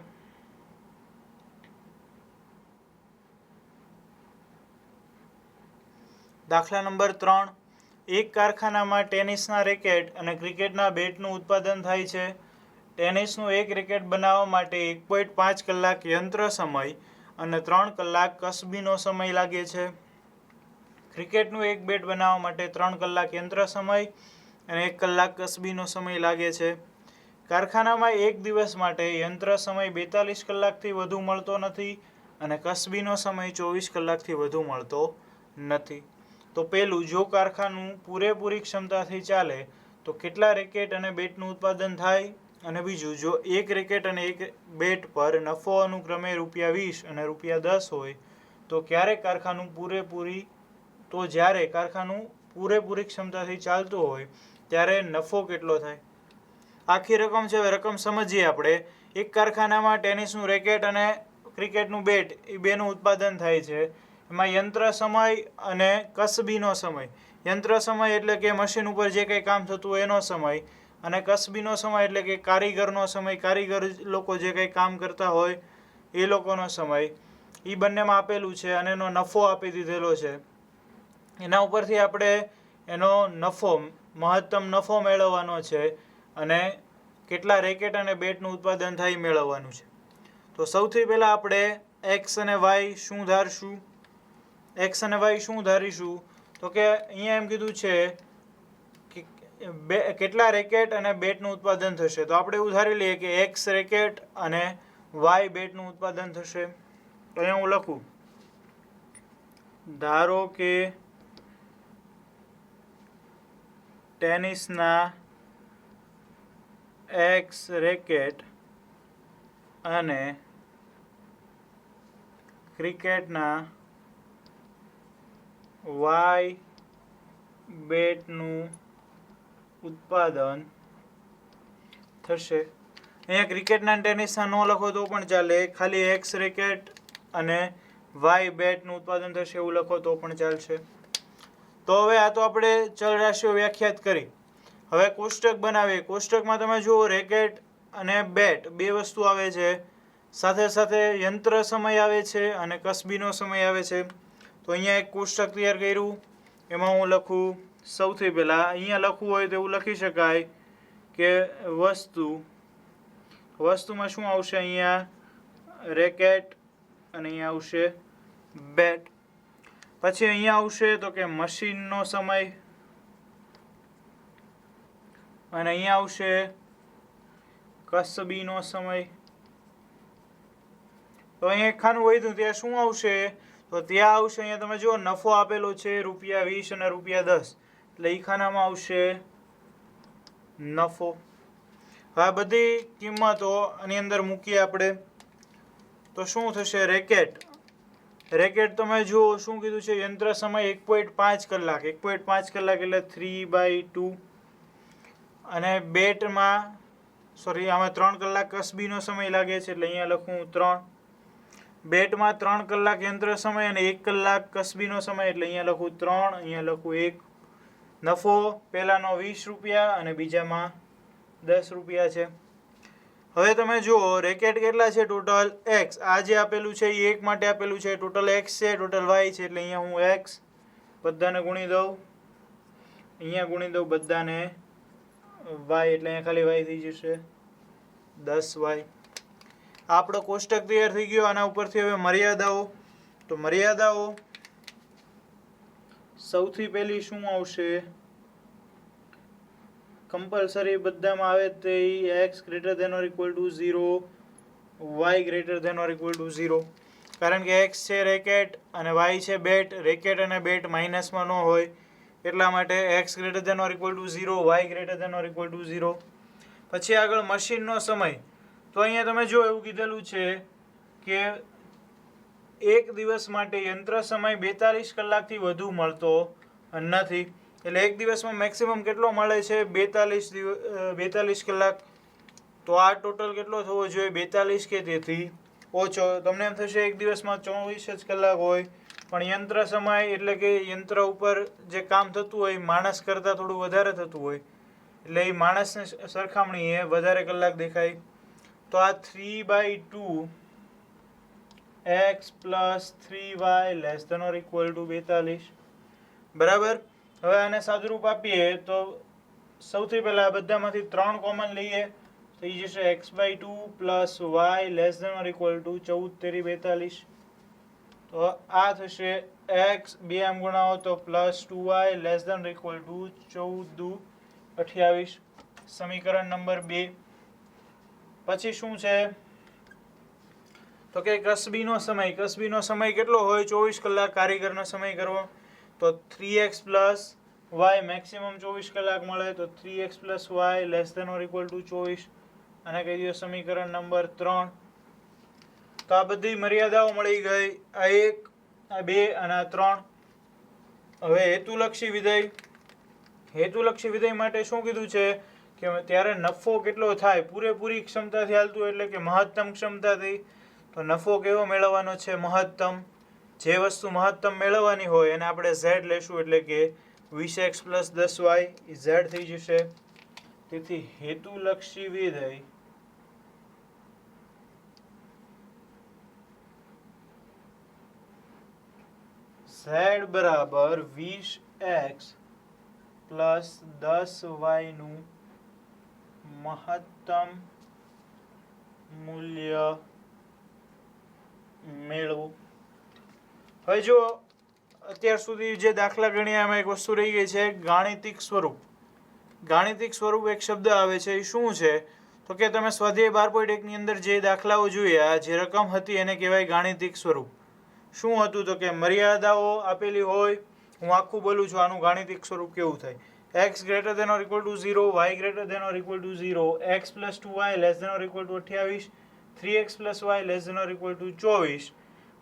દાખલા નંબર 3. એક કારખાનામાં ટેનિસના રેકેટ અને ક્રિકેટના બેટનું ઉત્પાદન થાય છે. ટેનિસનું એક રેકેટ બનાવવા માટે 1.5 કલાક યંત્ર સમય અને 3 કલાક કસબીનો સમય લાગે છે. ક્રિકેટનું એક બેટ બનાવવા માટે 3 કલાક યંત્ર સમય અને 1 કલાક કસબીનો સમય લાગે છે. કારખાનામાં એક દિવસ માટે યંત્ર સમય 42 કલાકથી વધુ મળતો નથી અને કસબીનો સમય 24 કલાકથી વધુ મળતો નથી. તો પહેલું, જો કારખાનું પૂરેપૂરી ક્ષમતાથી ચાલે તો કેટલા રેકેટ અને બેટનું ઉત્પાદન થાય, અને બીજું, જો એક રેકેટ અને એક બેટ પર નફો અનુક્રમે ₹20 અને ₹10 હોય તો જ્યારે કારખાનું પૂરેપૂરી ક્ષમતાથી ચાલતું હોય ત્યારે નફો કેટલો થાય. આખી રકમ છે. હવે રકમ સમજીએ આપણે. એક કારખાનામાં ટેનિસનું રેકેટ અને ક્રિકેટનું બેટ એ બેનું ઉત્પાદન થાય છે. એમાં યંત્ર સમય અને કસબીનો સમય. યંત્ર સમય એટલે કે મશીન ઉપર જે કંઈ કામ થતું હોય એનો સમય, અને કસબીનો સમય એટલે કે કારીગરનો સમય, કારીગર લોકો જે કંઈ કામ કરતા હોય એ લોકોનો સમય. એ બંનેમાં આપેલું છે અને એનો નફો આપી દીધેલો છે. એના ઉપરથી આપણે એનો મહત્તમ નફો મેળવવાનો છે અને કેટલા રેકેટ અને બેટનું ઉત્પાદન થાય મેળવવાનું છે. તો સૌથી પહેલાં આપણે એક્સ અને વાય શું ધારશું? એક્સ અને વાય શું ધારીશું? તો કે અહીંયા એમ કીધું છે કે કેટલા રેકેટ અને બેટનું ઉત્પાદન થશે. તો આપણે એવું ધારી લઈએ કે એક્સ રેકેટ અને વાય બેટનું ઉત્પાદન થશે. તો અહીંયા હું લખું, ધારો કે ટેનિસના એક્સ રેકેટ અને ક્રિકેટના વાય બેટનું ઉત્પાદન થશે. અહીંયા ક્રિકેટના ટેનિસના ન લખો તો પણ ચાલે, ખાલી એક્સ રેકેટ અને વાય બેટનું ઉત્પાદન થશે એવું લખો તો પણ ચાલશે. તો હવે આ તો આપણે ચલ રાશિઓ વ્યાખ્યાત કરી. હવે કોષ્ટક બનાવીએ. કોષ્ટકમાં તમે જુઓ રેકેટ અને બેટ બે વસ્તુ આવે છે, સાથે સાથે યંત્ર સમય આવે છે અને કસબીનો સમય આવે છે. તો અહીંયા એક કોષ્ટક તૈયાર કર્યું. એમાં હું લખું, સૌથી પહેલાં અહીંયા લખવું હોય તો એવું લખી શકાય કે વસ્તુમાં શું આવશે? અહીંયા રેકેટ અને અહીંયા આવશે બેટ. પછી અહીંયા આવશે તો કે મશીનનો સમય, અને અહીંયા આવશે કસબીનો સમય. તો અહીંયા એક ખાનું વધ્યું, ત્યાં શું આવશે? તો ત્યાં આવશે, અહીંયા તમે જુઓ નફો આપેલો છે ₹20 અને ₹10, એટલે એ ખાનામાં આવશે નફો. હવે આ બધી કિંમતો આની અંદર મૂકીએ આપણે તો શું થશે? રેકેટ તમે જુઓ શું કીધું છે? યંત્ર સમય 1.5 કલાક. 1.5 કલાક એટલે 3/2. અને બેટમાં આમાં 3 કલાક કસબીનો સમય લાગે છે એટલે અહીંયા લખું 3. બેટમાં 3 કલાક યંત્ર સમય અને 1 કલાક કસબીનો સમય એટલે અહીંયા લખું 3, અહીંયા લખું 1. નફો પહેલાનો ₹20 અને બીજામાં ₹10 છે. હવે તમે જુઓ રેકેટ કેટલા છે ટોટલ? એક્સ. આ જે આપેલું છે એ એક માટે આપેલું છે. ટોટલ એક્સ છે, ટોટલ વાય છે, એટલે અહીંયા હું એક્સ બધાને ગુણી દઉં, અહીંયા ગુણી દઉં બધાને વાય, એટલે અહીંયા ખાલી વાય થઈ જશે 10y. આપણો કોષ્ટક તૈયાર થઈ ગયો. આના ઉપરથી હવે મર્યાદાઓ. તો મર્યાદાઓ સૌથી પહેલી શું આવશે? કમ્પલસરી બધામાં આવે તે x > 0, y > 0. કારણ કે x છે રેકેટ અને y છે બેટ. રેકેટ અને બેટ માઇનસમાં ન હોય એટલા માટે x > 0, y > 0. પછી આગળ મશીનનો સમય. તો અહીંયા તમે જો એવું કીધેલું છે કે એક દિવસ માટે યંત્ર સમય 42 કલાકથી વધુ મળતો નથી. એટલે એક દિવસમાં મેક્સિમમ કેટલો મળે છે? 42 કલાક. તો આ ટોટલ કેટલો થવો જોઈએ? 42 કે તેથી ઓછો. તમને એમ થશે એક દિવસમાં 24 જ કલાક હોય, પણ યંત્ર સમય એટલે કે યંત્ર ઉપર જે કામ થતું હોય માણસ કરતાં થોડું વધારે થતું હોય, એટલે એ માણસની સરખામણીએ વધારે કલાક દેખાય. તો આ 3/2 x + 3y <= 42. બરાબર. હવે આને સાદુરૂપ આપીએ તો સૌથી પહેલાં બધામાંથી 3 કોમન લઈએ. થઈ જશે x/2 plus y less than or equal to 14 તેરી 42. તો આ થશે x 2 આમ ગણાવો તો plus 2y less than or equal to 14 દુ 28. સમીકરણ નંબર 2. પછી શું છે તો કે કસબીનો સમય કેટલો હોય? 24 કલાક કારીગરનો સમય કરવો. તો 3x પ્લસ y મેક્સિમમ 24 કલાક મળે. તો 3x plus y less than or equal to 24. અને કહી દો સમીકરણ નંબર 3. તો આ બધી મર્યાદાઓ મળી ગઈ, આ 1, આ 2 અને આ 3. હવે હેતુલક્ષી વિધેય માટે શું કીધું છે કે ત્યારે નફો કેટલો થાય? પૂરેપૂરી ક્ષમતાથી હાલતું એટલે કે મહત્તમ ક્ષમતાથી. તો નફો કેવો મેળવવાનો છે? મહત્તમ. જે વસ્તુ મહત્તમ મેળવવાની હોય એને આપણે z લેશું, એટલે કે 20x પ્લસ 10y એ z થઈ જશે. તેથી હેતુલક્ષી વિધેય z બરાબર 20x પ્લસ 10y નું મહત્તમ મૂલ્ય મેળવો. હવે જો અત્યાર સુધી જે દાખલા ગણ્યા એમાં એક વસ્તુ રહી ગઈ છે, ગાણિતિક સ્વરૂપ. ગાણિતિક સ્વરૂપ એક શબ્દ આવે છે, એ શું છે તો કે તમે સ્વાધ્યાય 12.1 ની અંદર જે દાખલાઓ જોયા, જે રકમ હતી એને કહેવાય ગાણિતિક સ્વરૂપ. શું હતું તો કે મર્યાદાઓ આપેલી હોય, હું આખું બોલું છું, આનું ગાણિતિક સ્વરૂપ કેવું થાય? x greater than or equal to 0, y greater than or equal to 0, x plus 2y less than or equal to 28, 3x plus y less than or equal to 24.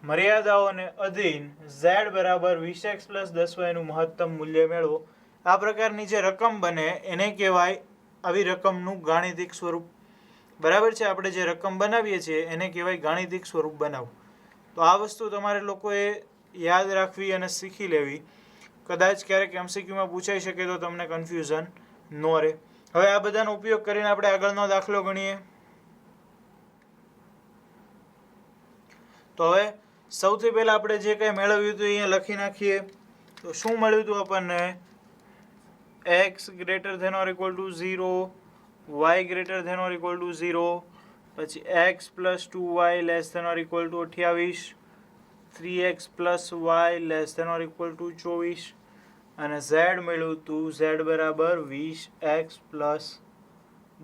મર્યાદાઓને અધીન z બરાબર 20x પ્લસ 10y નું મહત્તમ મૂલ્ય મેળવો. આ પ્રકારની જે રકમ બને એને કહેવાય આવી રકમનું ગાણિતિક સ્વરૂપ. બરાબર છે? આપણે જે રકમ બનાવીએ છીએ એને કહેવાય ગાણિતિક સ્વરૂપ બનાવવું. તો આ વસ્તુ તમારે લોકોએ યાદ રાખવી અને શીખી લેવી. કદાચ ક્યારેક MCQમાં પૂછાઈ શકે તો તમને કન્ફ્યુઝન ન રહે. હવે આ બધાનો ઉપયોગ કરીને આપણે આગળનો દાખલો ગણીએ. તો હવે સૌથી પહેલા આપણે જે કંઈ મેળવ્યું હતું અહીંયા લખી નાખીએ. તો શું મળ્યું હતું આપણને? x greater than or equal to 0, y greater than or equal to 0, પછી x plus 2y less than or equal to 28, 3x plus y less than or equal to 24 અને z મળ્યું હતું z બરાબર 20x પ્લસ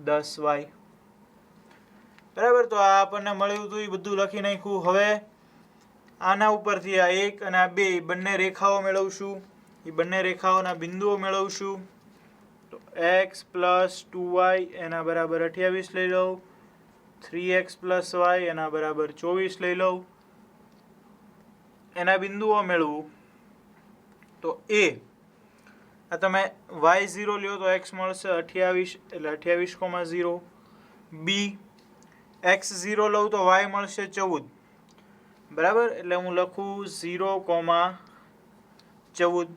10y. બરાબર? તો આ આપણને મળ્યું હતું, એ બધું લખી નાખ્યું. હવે આના ઉપરથી આ 1 અને આ 2 બંને રેખાઓ મેળવશું, એ બંને રેખાઓના બિંદુઓ મેળવશું. તો x પ્લસ 2y એના બરાબર 28 લઈ લઉં, 3x પ્લસ y એના બરાબર 24 લઈ લઉં. એના બિંદુઓ મેળવું તો a, આ તમે y0 લ્યો તો x મળશે 28 એટલે 28,0. b, x0 લઉં તો y મળશે 14. બરાબર? એટલે હું લખું 0,14.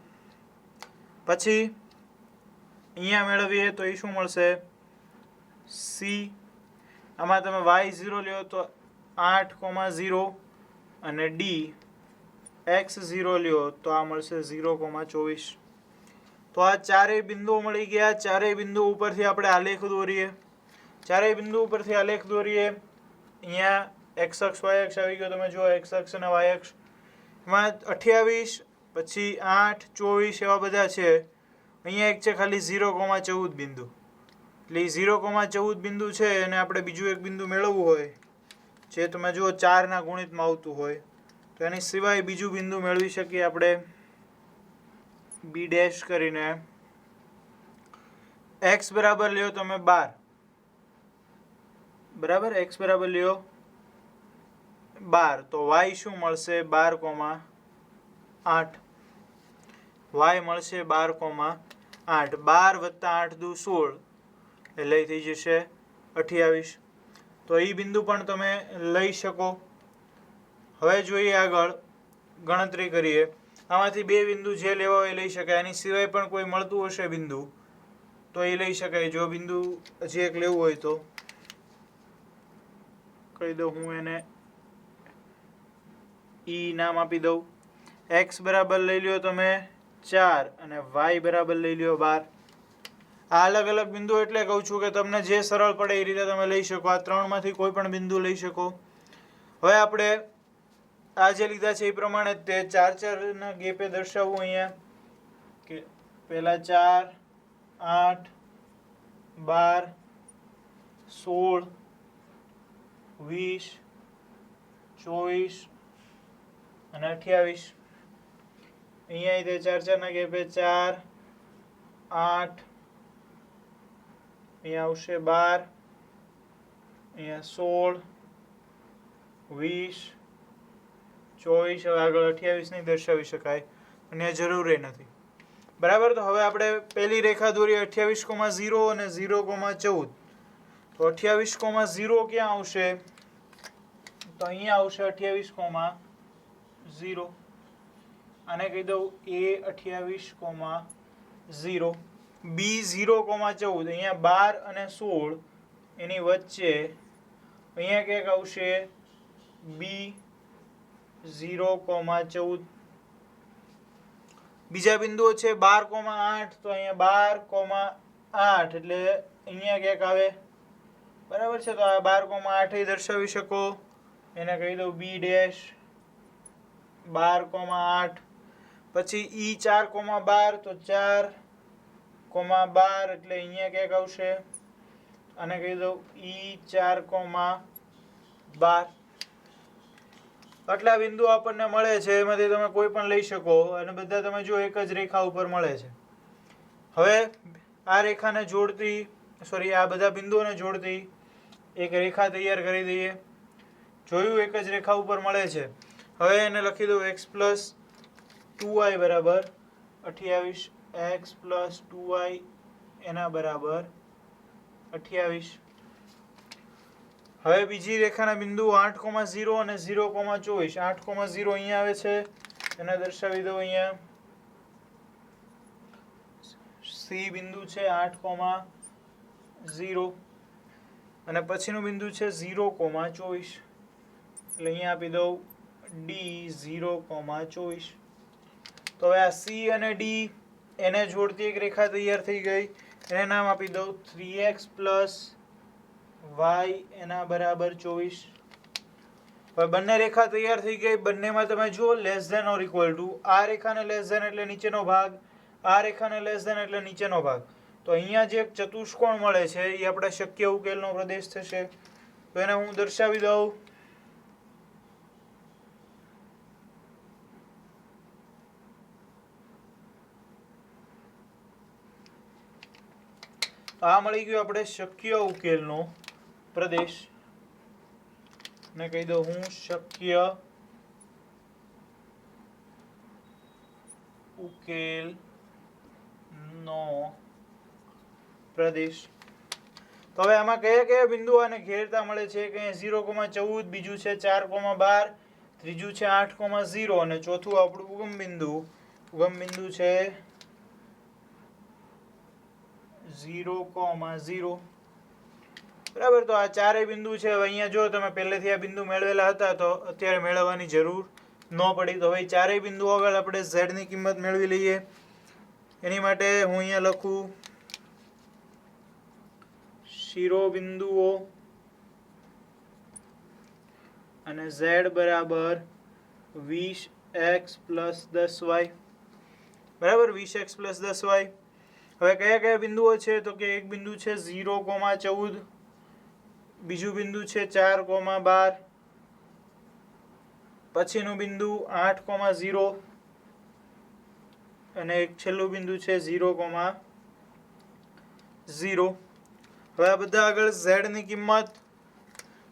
પછી અહીંયા મેળવીએ તો એ શું મળશે? c, આમાં તમે y0 લ્યો તો 8,0 અને d x0 લ્યો તો આ મળશે 0,24. તો આ ચારેય બિંદુઓ મળી ગયા. ચારેય બિંદુ ઉપરથી આપણે આલેખ દોરીએ. ચારેય બિંદુ ઉપરથી આલેખ દોરીએ. અહીંયા x અક્ષ y અક્ષ આવી ગયો, તમે જુઓ x અક્ષ અને y અક્ષ. એમાં 28 પછી 8, 24 એવા બધા છે. અહીંયા એક છે ખાલી 0,14 બિંદુ. એટલે 0,14 બિંદુ છે અને આપણે બીજું એક બિંદુ મેળવવું હોય, જે તમે જુઓ 4ના ગુણિતમાં આવતું હોય, તો એની સિવાય બીજું બિંદુ મેળવી શકીએ આપણે b ડેશ કરીને. x બરાબર લ્યો તમે 12. બરાબર? x બરાબર લ્યો 12. તો y શું મળશે? 12,8. y મળશે 12,8. 12 વત્તા 8 દુ 16 એટલે થઈ જશે 28. તો એ બિંદુ પણ તમે લઈ શકો. હવે જોઈએ આગળ ગણતરી કરીએ. આમાંથી બે બિંદુ જે લેવા હોય એ લઈ શકાય. આની સિવાય પણ કોઈ મળતું હશે બિંદુ તો એ લઈ શકાય. જો બિંદુ હજી એક લેવું હોય તો કહી દઉં, હું એને ઈ નામ આપી દઉં. x બરાબર લઈ લ્યો તમે 4 અને y બરાબર લઈ લ્યો 12. આ અલગ અલગ બિંદુ એટલે કહું છું કે તમને જે સરળ પડે એ રીતે તમે લઈ શકો. આ ત્રણમાંથી કોઈ પણ બિંદુ લઈ શકો. હવે આપણે આ જે લીધા છે એ પ્રમાણે તે 4 4 ના ગેપે દર્શાવવું અહીંયા કે પહેલા 4 8 12 16 20 24 અને 28. અહીંયા તે 4 4 ના ગેપે 4 8 અહીંયા આવશે 12 અહીંયા 16 20 24. હવે આગળ 28 નહીં દર્શાવી શકાય અને આ જરૂરી નથી. બરાબર. તો હવે આપણે પહેલી રેખા દોરી 28,0 અને 0,14. તો 28,0 ક્યાં આવશે? તો અહીંયા આવશે 28,0. આને કહી દઉં A28,0. B0,14. અહીંયા 12 અને 16 એની વચ્ચે અહીંયા ક્યાંક આવશે B0,14. બીજા બિંદુઓ છે 12,8. તો અહીંયા 12,8 એટલે અહીંયા ક્યાંક આવે. બરાબર છે. તો આ 12,8 દર્શાવી શકો. એને કહી દઉં B ડેશ 12,8. પછી E4,12. તો 4,12 એટલે અહીંયા ક્યાંક આવશે. આને કહી દઉં E4,12. આટલા બિંદુ આપણને મળે છે. એમાંથી તમે કોઈ પણ લઈ શકો અને બધા તમે જો એક જ રેખા ઉપર મળે છે. હવે આ રેખાને જોડતી આ બધા બિંદુઓને જોડતી એક રેખા તૈયાર કરી દઈએ. જોયું એક જ રેખા ઉપર મળે છે. હવે એને લખી દઉં x + 2y બરાબર 28. x + 2y એના બરાબર 28. હવે બીજી રેખાના બિંદુ 8,0 અને 0,24. 8,0 અહીંયા આવે છે. એને દર્શાવી દઉં અહીંયા C બિંદુ છે 8,0 અને પછીનું બિંદુ છે 0,24. એટલે અહીંયા આપી દઉં D 0,24. તો હવે આ C અને D એને જોડતી એક રેખા તૈયાર થઈ ગઈ. એને નામ આપી દઉં 3x + y એના બરાબર 24. હવે બંને રેખા તૈયાર થઈ ગઈ. બંનેમાં તમે જુઓ less than or equal to. આ રેખાને લેસ ધેન એટલે નીચેનો ભાગ, આ રેખાને લેસ ધેન એટલે નીચેનો ભાગ. તો અહીંયા જે એક ચતુષ્કોણ મળે છે એ આપણા શક્ય ઉકેલનો પ્રદેશ થશે. તો એને હું દર્શાવી દઉં આ મળી ગયો આપણે શક્ય ઉકેલનો પ્રદેશ. ને કહી દઉં હું શક્ય ઉકેલનો પ્રદેશ. તો હવે આમાં કયા કયા બિંદુ આને ઘેરતા મળે છે કે 0,14, બીજું છે 4,12, ત્રીજું છે 8,0 અને ચોથું આપણું ઉગમ બિંદુ છે 0,0. બરાબર. તો આ ચારેય બિંદુ છે. હવે અહીંયા જો તમે પહેલેથી આ બિંદુ મેળવેલા હતા તો અત્યારે મેળવવાની જરૂર ન પડી. તો હવે ચારેય બિંદુ આગળ આપણે z ની કિંમત મેળવી લઈએ. એની માટે હું અહીંયા લખું શિરોબિંદુઓ અને z બરાબર 20x + 10y. બરાબર. 20x + 10y. હવે કયા કયા બિંદુઓ છે? તો કે એક બિંદુ છે 0,14, બીજું બિંદુ છે 4,12, પછીનું બિંદુ 8,0 અને એક છેલ્લું બિંદુ છે 0,0. હવે આ બધા આગળ z ની કિંમત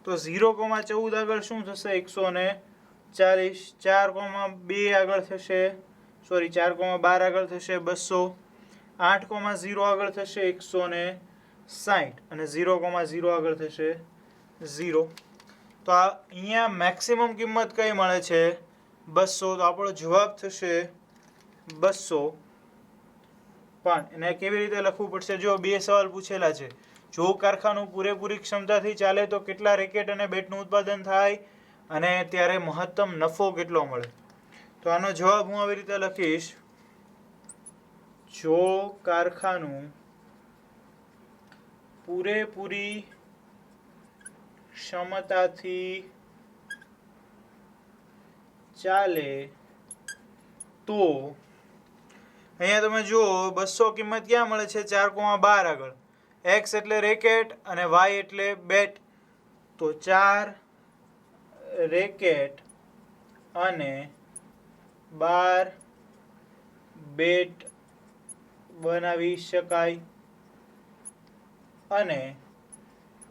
તો 0,14 આગળ શું થશે? 140. 4,2 આગળ થશે 4,12 આગળ થશે 200. 8,0 આગળ થશે 160 અને 0,0 આગળ થશે 0. તો આ અહીંયા મેક્સિમમ કિંમત કઈ મળે છે? 200. તો આપણો જવાબ થશે 200. પણ એને કેવી રીતે લખવું પડશે? જો બે સવાલ પૂછેલા છે. જો કારખાનું પૂરેપૂરી ક્ષમતાથી ચાલે તો કેટલા રેકેટ અને બેટનું ઉત્પાદન થાય અને ત્યારે મહત્તમ નફો કેટલો મળે? તો આનો જવાબ હું આવી રીતે લખીશ. જો કારખાનું પૂરેપૂરી ક્ષમતાથી ચાલે તો અહીંયા તમે જુઓ 200 કિંમત ક્યાં મળે છે 4,12 આગળ. x એટલે રેકેટ અને y એટલે બેટ. તો 4 રેકેટ અને 12 બેટ બનાવી શકાય અને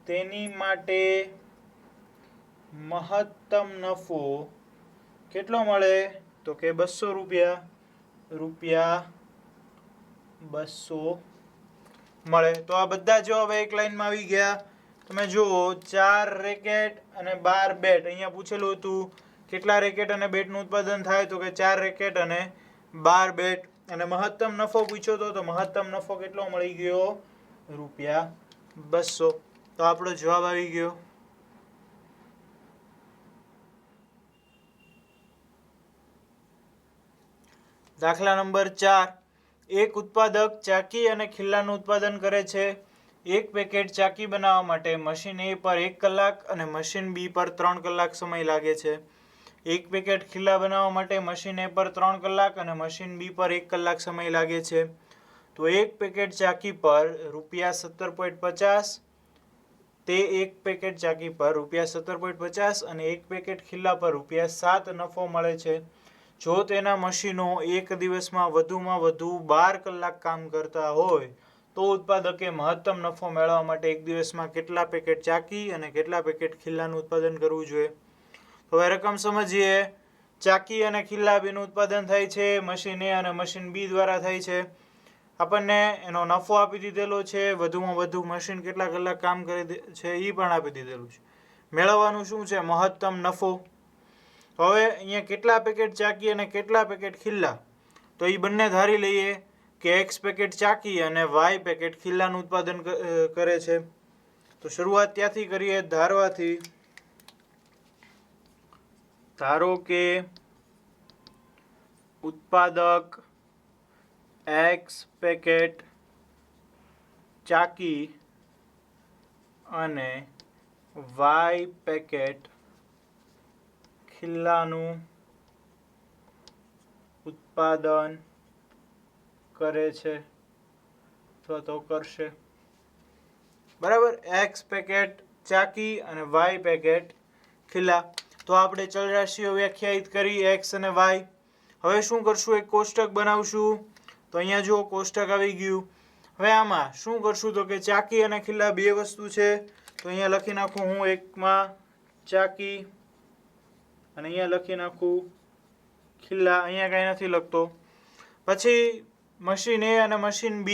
તેની માટે મહત્તમ નફો કેટલો મળે તો કે 200 રૂપિયા 200 મળે. તો આ બધા જવાબ એક લાઈનમાં આવી ગયા. તમે જુઓ 4 રેકેટ અને 12 બેટ. અહીંયા પૂછેલું હતું કેટલા રેકેટ અને બેટનું ઉત્પાદન થાય તો કે 4 રેકેટ અને 12 બેટ. અને મહત્તમ નફો પૂછ્યો તો મહત્તમ નફો કેટલો મળી ગયો રૂપિયા 200. તો આપણો જવાબ આવી ગયો. દાખલા નંબર 4. એક ઉત્પાદક ચાકી અને ખિલ્લાનું ઉત્પાદન કરે છે. એક પેકેટ ચાકી બનાવવા માટે મશીન A પર 1 કલાક અને મશીન B પર 3 કલાક સમય લાગે છે. એક પેકેટ ખિલ્લા બનાવવા માટે મશીન A પર 3 કલાક અને મશીન B પર 1 કલાક સમય લાગે છે. તો એક પેકેટ ચાકી પર રૂપિયા 17.50 તે એક પેકેટ ચાકી પર રૂપિયા 17.50 અને એક પેકેટ ખિલ્લા પર રૂપિયા 7 નફો મળે છે. જો તેના મશીનો એક દિવસમાં વધુમાં વધુ 12 કલાક કામ કરતા હોય તો ઉત્પાદકે મહત્તમ નફો મેળવવા માટે એક દિવસમાં કેટલા પેકેટ ચાકી અને કેટલા પેકેટ ખિલ્લાનું ઉત્પાદન કરવું જોઈએ. તો હવે રકમ સમજીએ. ચાકી અને ખિલ્લા બેનું ઉત્પાદન થાય છે મશીન A અને મશીન B દ્વારા થાય છે. આપણને એનો નફો આપી દીધેલો છે. વધુમાં વધુ મશીન કેટલા કલાક કામ કરે છે એ પણ આપી દીધેલું છે. મેળવવાનું શું છે મહત્તમ નફો. હવે અહીંયા કેટલા પેકેટ ચાકી અને કેટલા પેકેટ ખિલ્લા તો એ બંને ધારી લઈએ કે x પેકેટ ચાકી અને y પેકેટ ખિલ્લાનું ઉત્પાદન કરે છે. તો શરૂઆત ત્યાંથી કરીએ ધારવાથી. ધારો કે ઉત્પાદક x પેકેટ ચાકી અને y પેકેટ ખિલ્લાનું ઉત્પાદન કરે છે અથવા તો કરશે. બરાબર. x પેકેટ ચાકી અને y પેકેટ ખિલ્લા. તો આપણે ચલ રાશિઓ વ્યાખ્યાયિત કરી x અને y. હવે શું કરશું એક કોષ્ટક બનાવશું. તો અહીંયા જો કોષ્ટક આવી ગયું. હવે આમાં શું કરશું તો કે ચાકી અને ખિલ્લા બે વસ્તુ છે. તો અહીંયા લખી નાખું હું એકમાં ચાકી અને અહીંયા લખી નાખું ખિલ્લા. અહીંયા કાંઈ નથી લખતો. પછી મશીન A અને મશીન B.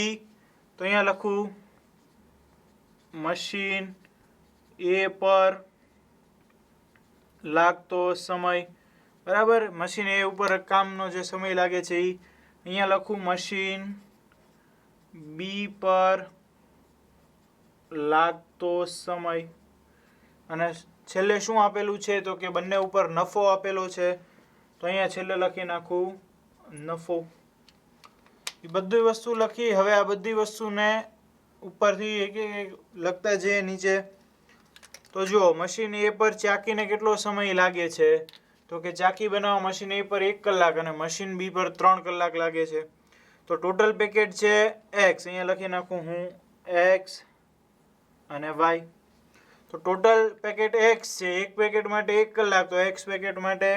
તો અહીંયા લખું મશીન A પર લાગતો સમય. બરાબર. મશીન A ઉપર કામનો જે સમય લાગે છે એ અહીંયા લખું મશીન B પર લાગતો સમય. અને છેલ્લે શું આપેલું છે તો કે બંને ઉપર નફો આપેલો છે. તો અહીંયા છેલ્લે લખી નાખું નફો. એ બધી વસ્તુ લખી. હવે આ બધી વસ્તુને ઉપરથી એક એક લખતા જઈએ નીચે. તો જો મશીન A પર ચાકીને કેટલો સમય લાગે છે તો કે ચાકી બનાવવા મશીન A પર 1 કલાક અને મશીન B પર 3 કલાક લાગે છે. તો ટોટલ પેકેટ છે x. અહીંયા લખી નાખું હું x અને y. તો ટોટલ પેકેટ x છે. એક પેકેટ માટે 1 કલાક તો x પેકેટ માટે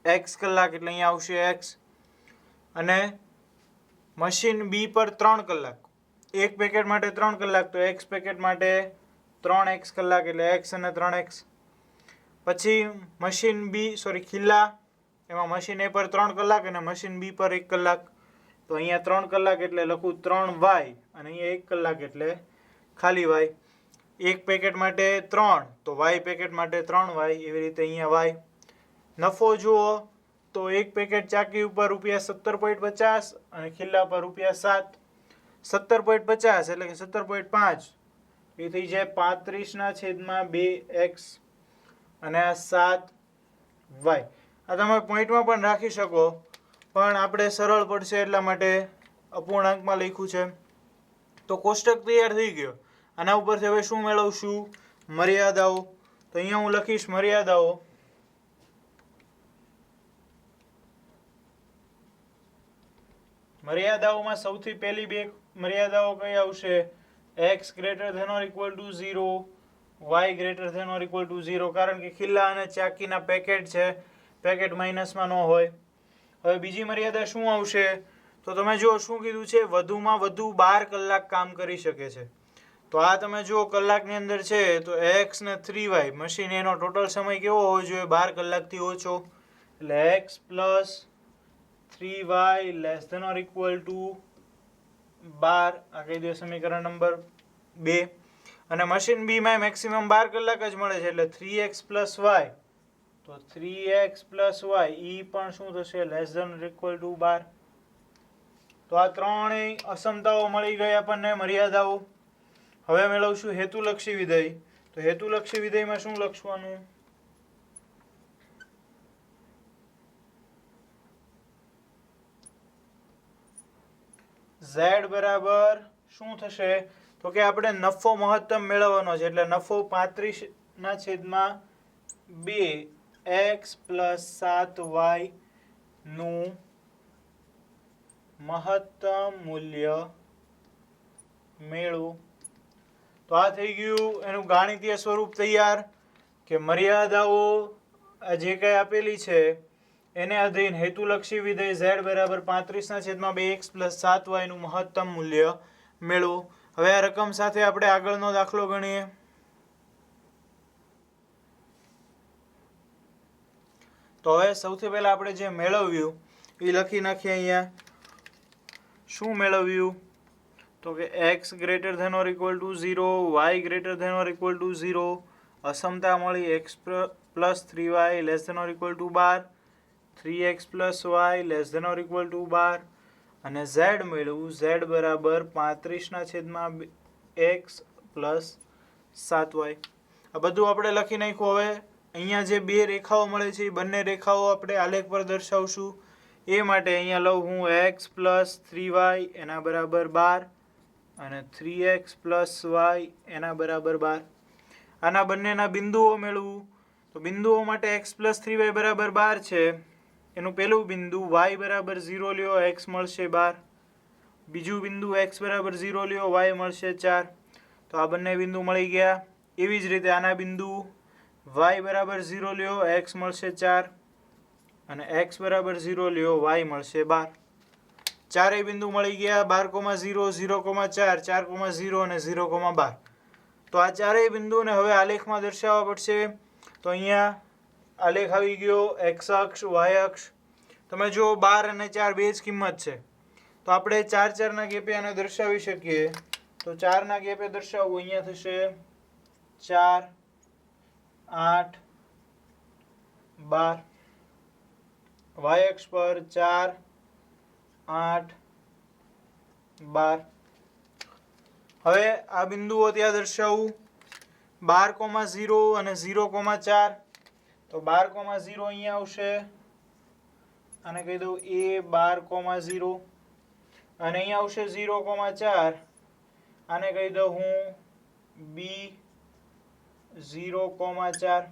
x કલાક એટલે અહીંયા આવશે x. અને મશીન B પર 3 કલાક. એક પેકેટ માટે 3 કલાક તો x પેકેટ માટે 3x કલાક એટલે x અને 3x. પછી મશીન B ખિલ્લા એમાં મશીન A પર 3 કલાક અને મશીન B પર 1 કલાક. તો અહીંયા 3 કલાક એટલે લખું 3y અને અહીંયા 1 કલાક એટલે ખાલી y. એક પેકેટ માટે 3 તો y પેકેટ માટે 3y. એવી રીતે અહીંયા y. નફો જુઓ તો એક પેકેટ ચાકી ઉપર રૂપિયા 17.50 અને ખિલ્લા પર રૂપિયા 7. 17.50 એટલે કે 17.5 એ થઈ જાય 35/2x અને આ 7y. આ તમે પોઈન્ટમાં પણ રાખી શકો પણ આપણે સરળ પડશે એટલા માટે અપૂર્ણાંકમાં લખ્યું છે. તો કોષ્ટક તૈયાર થઈ ગયો. આના ઉપરથી હવે શું મેળવશું? મર્યાદાઓ. તો અહીંયા હું લખીશ મર્યાદાઓ. મર્યાદાઓમાં સૌથી પહેલી બે મર્યાદાઓ કઈ આવશે? x greater than or equal to 0, y greater than or equal to 0, કારણ કે ખિલ્લા અને ચાકીના પેકેટ છે, પેકેટ માઇનસમાં ન હોય. હવે બીજી મર્યાદા શું આવશે? તો તમે જો શું કીધું છે, વધુમાં વધુ 12 કલાક કામ કરી શકે છે. તો આ તમે જો કલાકની અંદર છે તો x ને 3y મશીન એનો ટોટલ સમય કેવો હોવો જોઈએ? 12 કલાકથી ઓછો. એટલે x plus 3y less than or equal to 12. આ કહી દો સમીકરણ નંબર 2. અને મશીન બી માં મેક્સિમમ 12 કલાક જ મળે છે, એટલે 3x પ્લસ y. તો 3x પ્લસ y ઈ પણ શું થશે? Less than or equal to 12. તો આ ત્રણેય અસમતાઓ મળી ગઈ આપણને, મર્યાદાઓ. હવે મેળવશું હેતુલક્ષી વિધેય. તો હેતુલક્ષી વિધેયમાં શું લખવાનું? z બરાબર શું થશે? તો કે આપણે નફો મહત્તમ મેળવવાનો છે, એટલે નફો 35/2 x પ્લસ 7y નું મહત્તમ મૂલ્ય મેળવો. તો આ થઈ ગયું એનું ગાણિતીય સ્વરૂપ તૈયાર, કે મર્યાદાઓ જે કંઈ આપેલી છે એને અધીન હેતુલક્ષી વિધેય z બરાબર 35/2 x પ્લસ 7y નું મહત્તમ મૂલ્ય મેળવો. હવે આ રકમ સાથે આપણે આગળનો દાખલો ગણીએ. તો હવે સૌથી પહેલા આપણે જે મેળવ્યું એ લખી નાખીએ અહીંયા. શું મેળવ્યું? તો કે x greater than or equal to 0, y greater than or equal to 0, અસમતા મળી x plus 3y less than or equal to 12, 3x plus y less than or equal to 12, અને z મેળવ્યું z બરાબર 35/2 x પ્લસ 7y. આ બધું આપણે લખી નાખ્યું. હવે અહીંયા જે બે રેખાઓ મળે છે એ બંને રેખાઓ આપણે આલેખ પર દર્શાવશું. એ માટે અહીંયા લઉં હું x પ્લસ 3y એના બરાબર 12 અને 3x પ્લસ y એના બરાબર 12. આના બંનેના બિંદુઓ મેળવું. તો બિંદુઓ માટે x પ્લસ 3y બરાબર 12 છે. એનું પહેલું બિંદુ y બરાબર 0 લ્યો, x મળશે 12. બીજું બિંદુ x બરાબર 0 લ્યો, y મળશે 4. તો આ બંને બિંદુ મળી ગયા. એવી જ રીતે આના બિંદુ y બરાબર 0 લ્યો, x મળશે 4, અને x બરાબર 0 લ્યો, y મળશે 12. ચારેય બિંદુ મળી ગયા. 12,0, 0,4, 4,0 અને 0,12. તો આ ચારેય બિંદુને હવે આલેખમાં દર્શાવવા પડશે. તો અહીંયા આલેખ આવી ગયો. x અક્ષ, y અક્ષ. તમે જો 12 અને 4 બે જ કિંમત છે, તો આપણે 4, 4 ના ગેપે આને દર્શાવી શકીએ. તો 4 ના ગેપે દર્શાવવું અહીંયા થશે 4, 8, 12. y અક્ષ પર 4, 8, 12. હવે આ બિંદુઓ ત્યાં દર્શાવવું. 12,0 અને 0,4. તો 12,0 અહીંયા આવશે, આને કહી દઉં a 12,0, અને અહીંયા આવશે 0,4, આને કહી દઉં હું b 0,4.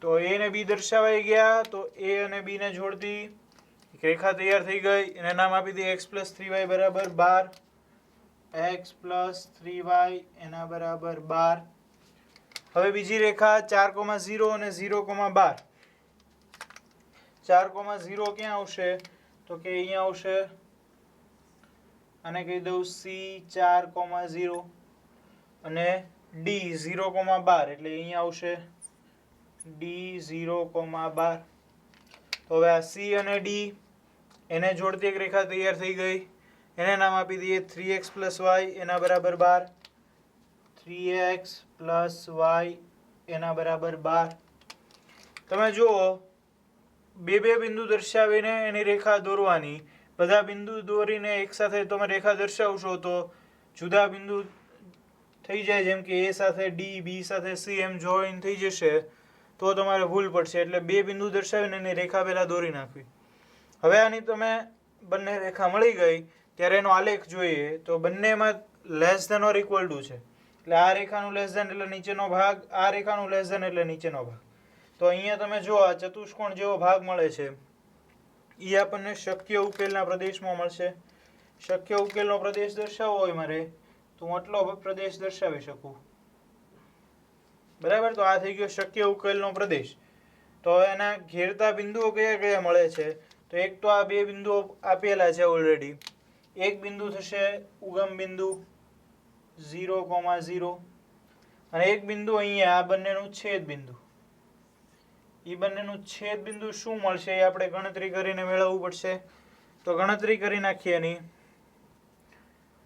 તો a ને b દર્શાવાઈ ગયા. તો a અને b ને જોડતી એક રેખા તૈયાર થઈ ગઈ. એને નામ આપી દઈએ x પ્લસ 3y બરાબર 12, x પ્લસ 3y એના બરાબર 12. હવે બીજી રેખા 4,0 અને 0,12. 4,0 ક્યાં આવશે? તો કે અહીંયા આવશે, આને કહી દઉં c 4,0, અને d 0,12 એટલે અહીંયા આવશે d 0,12. તો હવે આ c અને d એને જોડતી એક રેખા તૈયાર થઈ ગઈ. એને નામ આપી દઈએ 3x પ્લસ y એના બરાબર 12, 3x પ્લસ y એના બરાબર 12. તમે જુઓ, બે બે બિંદુ દર્શાવીને એની રેખા દોરવાની. બધા બિંદુ દોરીને એકસાથે તમે રેખા દર્શાવશો તો જુદા બિંદુ થઈ જાય, જેમ કે a સાથે d, b સાથે c એમ જોઈન થઈ જશે, તો તમારે ભૂલ પડશે. એટલે બે બિંદુ દર્શાવીને એની રેખા પહેલા દોરી નાખવી. હવે આની તમે બંને રેખા મળી ગઈ ત્યારે એનો આલેખ જોઈએ. તો બંનેમાં less than or equal to છે, એટલે આ રેખાનું લેસ ધેન એટલે નીચેનો ભાગ, આ રેખાનું લેસ ધેન એટલે નીચેનો ભાગ. તો અહીંયા તમે જો આ ચતુષ્કોણ જેવો ભાગ મળે છે એ આપણને શક્ય ઉકેલના પ્રદેશમાં મળશે. શક્ય ઉકેલનો પ્રદેશ દર્શાવવો હોય મારે તો હું આટલો પ્રદેશ દર્શાવી શકું. બરાબર, તો આ થઈ ગયો શક્ય ઉકેલનો પ્રદેશ. તો એના ઘેરતા બિંદુઓ કયા કયા મળે છે? તો એક તો આ બે બિંદુઓ આપેલા છે ઓલરેડી. એક બિંદુ થશે ઉગમ બિંદુ 0,0 અને એક બિંદુ અહીંયા આ બંનેનું છેદ બિંદુ. એ બંનેનું છેદ બિંદુ શું મળશે એ આપણે ગણતરી કરીને મેળવવું પડશે. તો ગણતરી કરી નાખીએ એની.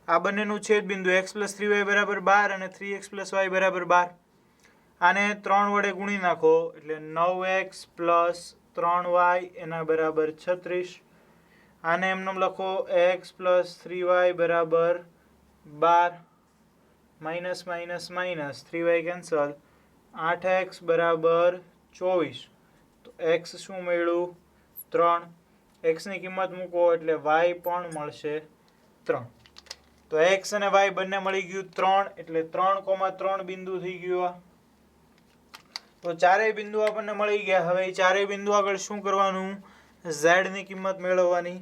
આ બંનેનું છેદ બિંદુ x + 3y = 12 અને 3x + y = 12. આને 3 વડે ગુણી નાખો એટલે 9x + 3y એના બરાબર 36. આને એમને લખો x + 3y = 12 minus minus minus 3y cancel 8x = 24. તો x શું મળ્યું? 3. x ની કિંમત મૂકો એટલે y પણ મળશે 3. તો x અને y બંને મળી ગયું 3 એટલે 3,3 બિંદુ થઈ ગયું. તો ચારેય બિંદુ આપણને મળી ગયા. હવે એ ચારેય બિંદુ આગળ શું કરવાનું? z ની કિંમત મેળવવાની.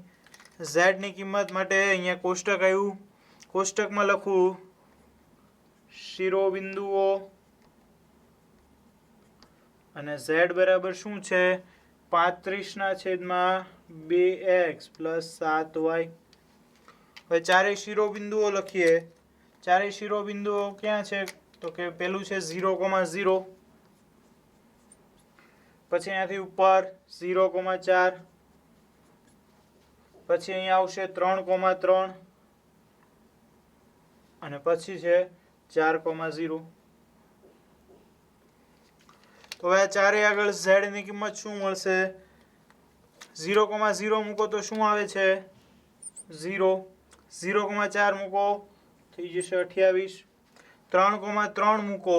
z ની કિંમત માટે અહીંયા કોષ્ટક આવ્યું. કોષ્ટકમાં લખું શિરોબિંદુઓ અને z બરાબર શું છે? 35/2x + 7y. હવે ચારેય શિરોબિંદુઓ લખીએ. ચારેય શિરોબિંદુઓ ક્યાં છે? તો કે પેલું છે 0,0, પછી અહીંયાથી ઉપર 0,4, પછી અહીંયા આવશે 3,3 અને પછી છે 4,0. તો હવે ચારે આગળ z ની કિંમત શું મળશે? 0,0 મૂકો તો શું આવે છે? 0. 0,4 મૂકો થઈ જશે 28. 3,3 મૂકો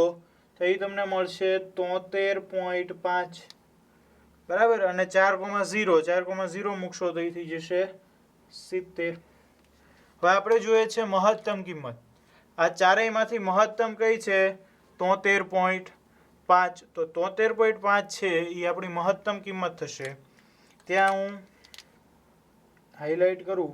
તો એ તમને મળશે 73.5. બરાબર, અને 4,0 મૂકશો તો એ થઈ જશે 70. હવે આપણે જોઈએ છે મહત્તમ કિંમત. આ ચારેયમાંથી મહત્તમ કઈ છે? 73.5. તો 73.5 છે એ આપણી મહત્તમ કિંમત થશે. ત્યાં હું હાઇલાઇટ કરું.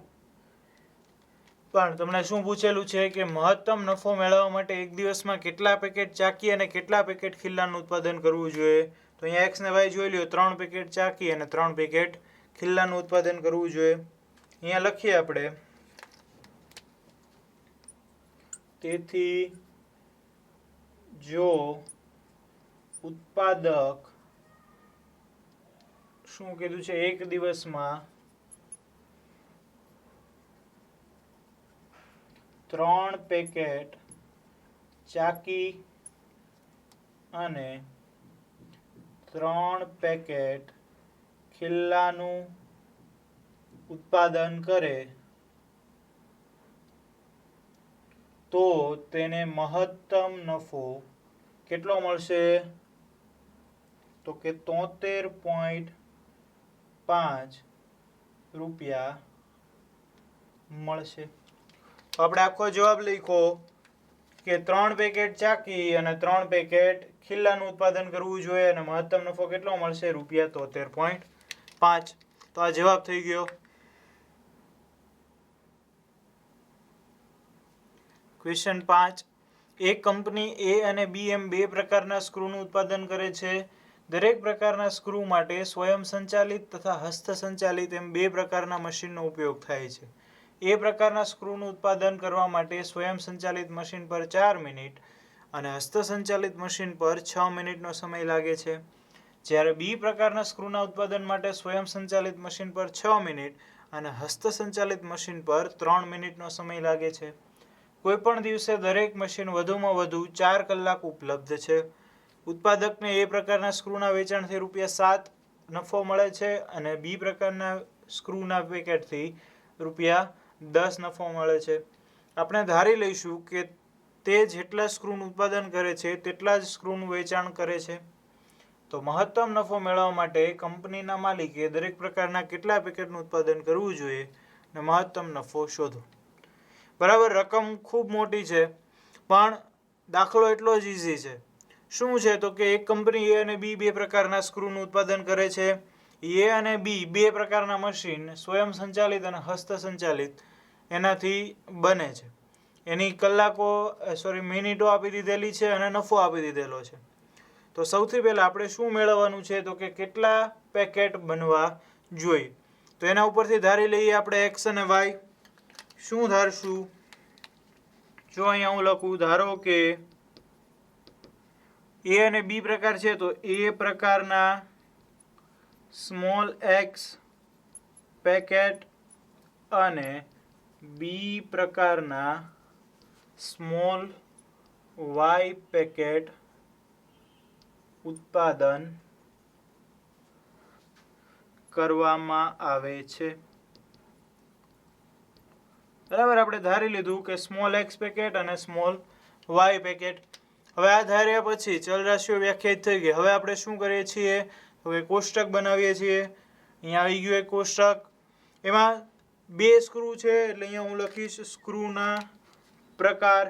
પણ તમને શું પૂછેલું છે કે મહત્તમ નફો મેળવવા માટે એક દિવસમાં કેટલા પેકેટ ચાકી અને કેટલા પેકેટ ખિલ્લાનું ઉત્પાદન કરવું જોઈએ? તો અહીંયા x ને y જોઈ લ્યો. 3 પેકેટ ચાકી અને 3 પેકેટ ખિલ્લાનું ઉત્પાદન કરવું જોઈએ. અહીંયા લખીએ આપણે. તેથી જો ઉત્પાદક શું કીધું છે? એક દિવસમાં 3 પેકેટ ચાકી અને 3 પેકેટ ખિલ્લાનું ઉત્પાદન કરે તો તેને મહત્તમ નફો કેટલો મળશે? તો કે 73.5 રૂપિયા મળશે. આપણે આખો જવાબ લખ્યો કે 3 પેકેટ ચાકી અને 3 પેકેટ ખિલ્લાનું ઉત્પાદન કરવું જોઈએ અને મહત્તમ નફો કેટલો મળશે? ₹73.5. તો આ જવાબ થઈ ગયો. ક્વેશ્ચન 5. એક કંપની A અને B એમ બે પ્રકારના સ્ક્રૂનું ઉત્પાદન કરે છે. દરેક પ્રકારના સ્ક્રૂ માટે સ્વયં સંચાલિત તથા હસ્ત સંચાલિત એમ બે પ્રકારના મશીનનો ઉપયોગ થાય છે. એ પ્રકારના સ્ક્રૂનું ઉત્પાદન કરવા માટે સ્વયં સંચાલિત મશીન પર 4 મિનિટ અને હસ્ત સંચાલિત મશીન પર 6 મિનિટનો સમય લાગે છે. જ્યારે બી પ્રકારના સ્ક્રૂના ઉત્પાદન માટે સ્વયં સંચાલિત મશીન પર 6 મિનિટ અને હસ્ત સંચાલિત મશીન પર 3 મિનિટનો સમય લાગે છે. કોઈપણ દિવસે દરેક મશીન વધુમાં વધુ 4 કલાક ઉપલબ્ધ છે. ઉત્પાદકને એ પ્રકારના સ્ક્રૂના વેચાણથી ₹7 નફો મળે છે અને બી પ્રકારના સ્ક્રૂના પેકેટથી ₹10 નફો મળે છે. આપણે ધારી લઈશું કે તે જેટલા સ્ક્રૂનું ઉત્પાદન કરે છે તેટલા જ સ્ક્રૂનું વેચાણ કરે છે. તો મહત્તમ નફો મેળવવા માટે કંપનીના માલિકે દરેક પ્રકારના કેટલા પેકેટનું ઉત્પાદન કરવું જોઈએ અને મહત્તમ નફો શોધો. બરાબર, રકમ ખૂબ મોટી છે પણ દાખલો એટલો જ ઇઝી છે. શું છે તો કે એક કંપની એ અને બી બે પ્રકારના સ્ક્રૂનું ઉત્પાદન કરે છે. એ અને બી બે પ્રકારના મશીન સ્વયં સંચાલિત અને હસ્ત સંચાલિત એનાથી બને છે. એની મિનિટો આપી દીધેલી છે અને નફો આપી દીધેલો છે. તો સૌથી પહેલાં આપણે શું મેળવવાનું છે તો કે કેટલા પેકેટ બનવા જોઈએ. તો એના ઉપરથી ધારી લઈએ આપણે એક્સ અને વાય. શું ધારશું? જો અહીંયા હું લખું, ધારો કે એ અને બી પ્રકાર છે તો એ પ્રકારના સ્મોલ એક્સ પેકેટ અને બી પ્રકારના સ્મોલ વાય પેકેટ ઉત્પાદન કરવામાં આવે છે. બરાબર, આપણે ધારી લીધું કે સ્મોલ એક્સ પેકેટ અને સ્મોલ વાય પેકેટ. હવે આ ધાર્યા પછી ચલ રાશિઓ વ્યાખ્યાયિત થઈ ગઈ. હવે આપણે શું કરીએ છીએ તો કે કોષ્ટક બનાવીએ છીએ. અહીંયા આવી ગયું એક કોષ્ટક. એમાં બે સ્ક્રૂ છે એટલે અહીંયા હું લખીશ સ્ક્રૂના પ્રકાર.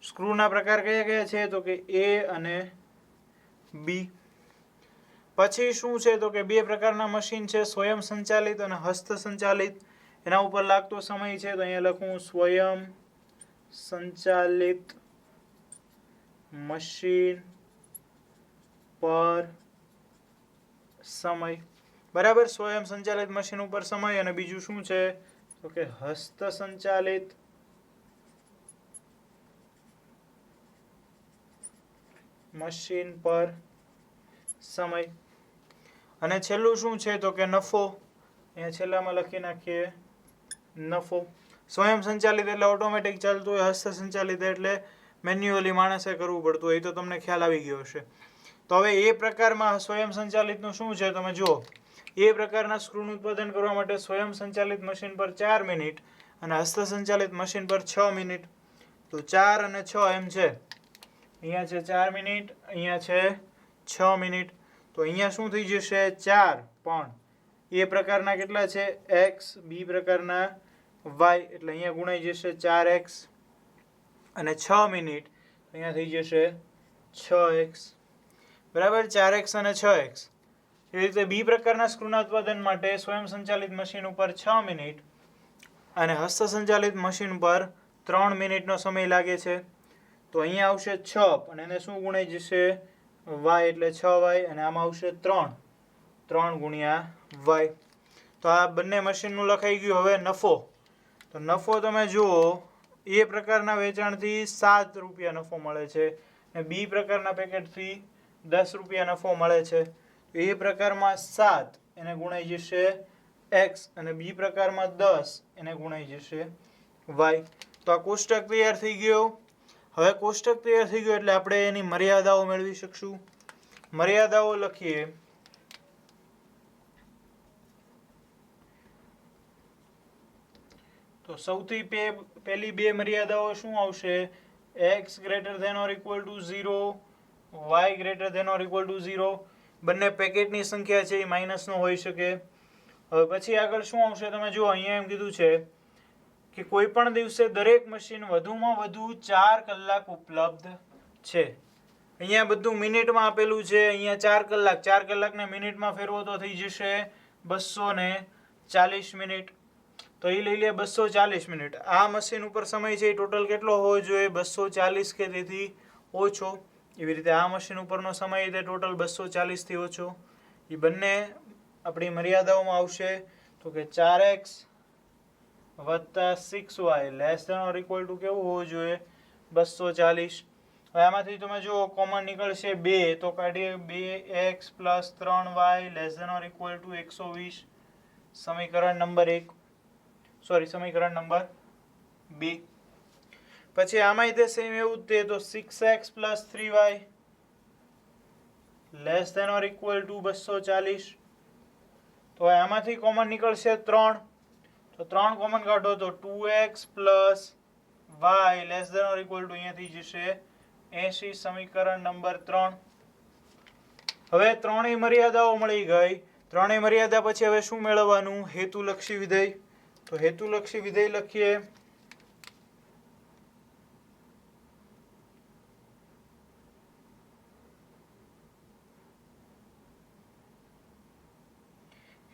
સ્ક્રૂના પ્રકાર કયા કયા છે તો કે એ અને બી. પછી શું છે તો કે બે પ્રકારના મશીન છે, સ્વયં સંચાલિત અને હસ્ત સંચાલિત. એના ઉપર લાગતો સમય છે તો અહીંયા લખું સ્વયં સંચાલિત મશીન પર સમય. બરાબર, સ્વયં સંચાલિત મશીન ઉપર સમય. અને બીજું શું છે તો કે હસ્ત સંચાલિત મશીન પર સમય. અને છેલ્લું શું છે તો કે નફો. અહીંયા છેલ્લામાં લખી નાખીએ નફો. સ્વયં સંચાલિત એટલે ઓટોમેટિક ચાલતું હોય, હસ્ત સંચાલિત એટલે મેન્યુઅલી માણસે કરવું પડતું હોય. એ તો તમને ખ્યાલ આવી ગયો હશે. તો હવે એ પ્રકારમાં સ્વયં સંચાલિતનું શું છે તમે જુઓ. એ પ્રકારના સ્ક્રૂનું ઉત્પાદન કરવા માટે સ્વયં સંચાલિત મશીન પર 4 મિનિટ અને હસ્ત સંચાલિત મશીન પર 6 મિનિટ. તો 4 અને 6 એમ છે. અહીંયા છે 4 મિનિટ, અહીંયા છે 6 મિનિટ. તો અહીંયા શું થઈ જશે 4, પણ એ પ્રકારના કેટલા છે એક્સ, બી પ્રકારના વાય, એટલે અહીંયા ગુણાઈ જશે 4x અને 6 મિનિટ અહીંયા થઈ જશે 6x. બરાબર, 4x અને 6x. એ રીતે બી પ્રકારના સ્ક્રૂના ઉત્પાદન માટે સ્વયં સંચાલિત મશીન ઉપર 6 મિનિટ અને હસ્ત સંચાલિત મશીન પર 3 મિનિટનો સમય લાગે છે. તો અહીંયા આવશે 6 પણ એને શું ગુણાઈ જશે વાય, એટલે 6y, અને આમાં આવશે 3 ગુણ્યા વાય. તો આ બંને મશીનનું લખાઈ ગયું. હવે નફો. તો નફો તમે જુઓ, એ પ્રકારના વેચાણથી 7 રૂપિયા નફો મળે છે અને બી પ્રકારના પેકેટથી 10 રૂપિયા નફો મળે છે. એ પ્રકારમાં 7 એને ગુણાઈ જશે એક્સ અને બી પ્રકારમાં 10 એને ગુણાઈ જશે વાય. તો આ કોષ્ટક તૈયાર થઈ ગયો. હવે કોષ્ટક તૈયાર થઈ ગયું એટલે આપણે એની મર્યાદાઓ મેળવી શકશું. મર્યાદાઓ લખીએ. તો સૌથી પહેલી બે મર્યાદાઓ શું આવશે? x greater than or equal to 0, y greater than or equal to 0. બંને પેકેટની સંખ્યા છે એ માઇનસનો હોઈ શકે. હવે પછી આગળ શું આવશે તમે જુઓ, અહીંયા એમ કીધું છે કે કોઈ પણ દિવસે દરેક મશીન વધુમાં વધુ 4 કલાક ઉપલબ્ધ છે. અહીંયા બધું મિનિટમાં આપેલું છે. અહીંયા 4 કલાકને મિનિટમાં ફેરવો તો થઈ જશે 240 મિનિટ. તો એ લઈ લે 240 મિનિટ. આ મશીન ઉપર સમય છે એ ટોટલ કેટલો હોવો જોઈએ? 240 કે તેથી ઓછો. એવી રીતે આ મશીન ઉપરનો સમય તે ટોટલ 240 થી ઓછો. એ બંને આપણી મર્યાદાઓમાં આવશે. તો કે 4x વત્તા 6y less than or equal to કેવું હોવું જોઈએ? 240. હવે આમાંથી તમે જુઓ કોમન નીકળશે 2, તો કાઢીએ 2x plus 3y less than or equal to 120. સમીકરણ નંબર 1, સમીકરણ નંબર 2. પછી આમાંય તે સેમ એવું જ તે, તો 6x plus 3y less than or equal to 240. તો આમાંથી કોમન નીકળશે 3, તો 3 કોમન કાઢો તો 2x plus y less than or equal to અહીંયાથી જશે 80. સમીકરણ નંબર 3. હવે ત્રણેય મર્યાદાઓ મળી ગઈ. ત્રણેય મર્યાદા પછી હવે શું મેળવવાનું? હેતુલક્ષી વિધેય. તો હેતુલક્ષી વિધેય લખીએ.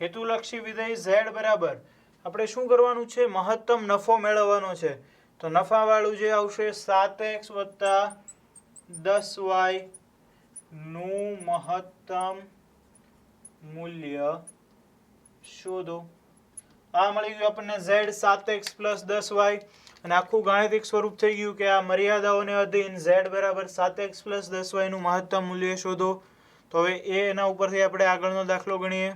હેતુલક્ષી વિધેય z બરાબર આપણે શું કરવાનું છે? મહત્તમ નફો મેળવવાનો છે. તો નફાવાળું જે આવશે 7x વત્તા 10y નું મહત્તમ મૂલ્ય શોધો. આ મળી ગયું આપણને z 7x પ્લસ 10y અને આખું ગાણિતિક સ્વરૂપ થઈ ગયું કે આ મર્યાદાઓને અધીન z બરાબર 7x પ્લસ 10y નું મહત્તમ મૂલ્ય શોધો. તો હવે એના ઉપરથી આપણે આગળનો દાખલો ગણીએ.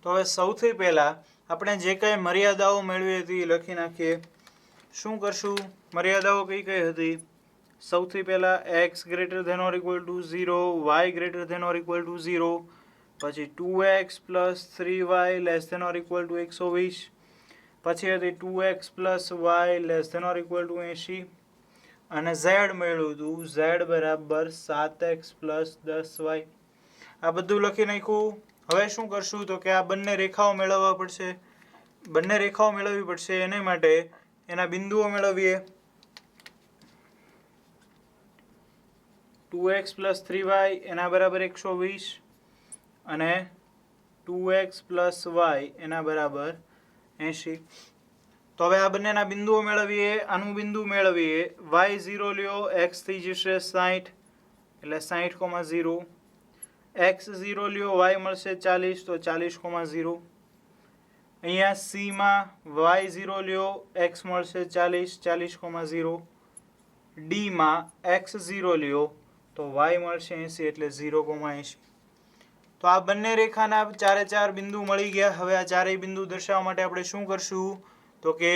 તો હવે સૌથી પહેલા આપણે જે કઈ મર્યાદાઓ મેળવી હતી એ લખી નાખીએ. શું કરશું? મર્યાદાઓ કઈ કઈ હતી? સૌથી પહેલા x greater than or equal to 0, y greater than or equal to 0, પછી 2x plus 3y less than or equal to 120, પછી હતી 2x plus y less than or equal to 80 અને z મેળવ્યું હતું z બરાબર 7x પ્લસ 10y. આ બધું લખી નાખ્યું. હવે શું કરશું? તો કે આ બંને રેખાઓ મેળવવા પડશે. બંને રેખાઓ મેળવવી પડશે. એને માટે એના બિંદુઓ મેળવીએ. 2x પ્લસ 3y એના બરાબર 120 અને 2x પ્લસ y એના બરાબર 80. તો હવે આ બંનેના બિંદુઓ મેળવીએ. આનું બિંદુ મેળવીએ. y0 લ્યો, x થઈ જશે 60 એટલે 60,0. x0 લ્યો, y મળશે 40 તો 40,0. અહીંયા c માં y0 લ્યો, x મળશે 40 40,0. d માં x0 લ્યો તો y મળશે 80 એટલે 0,80. તો આ બંને રેખાના ચારે ચાર બિંદુ મળી ગયા. હવે આ ચારેય બિંદુ દર્શાવવા માટે આપણે શું કરશું? તો કે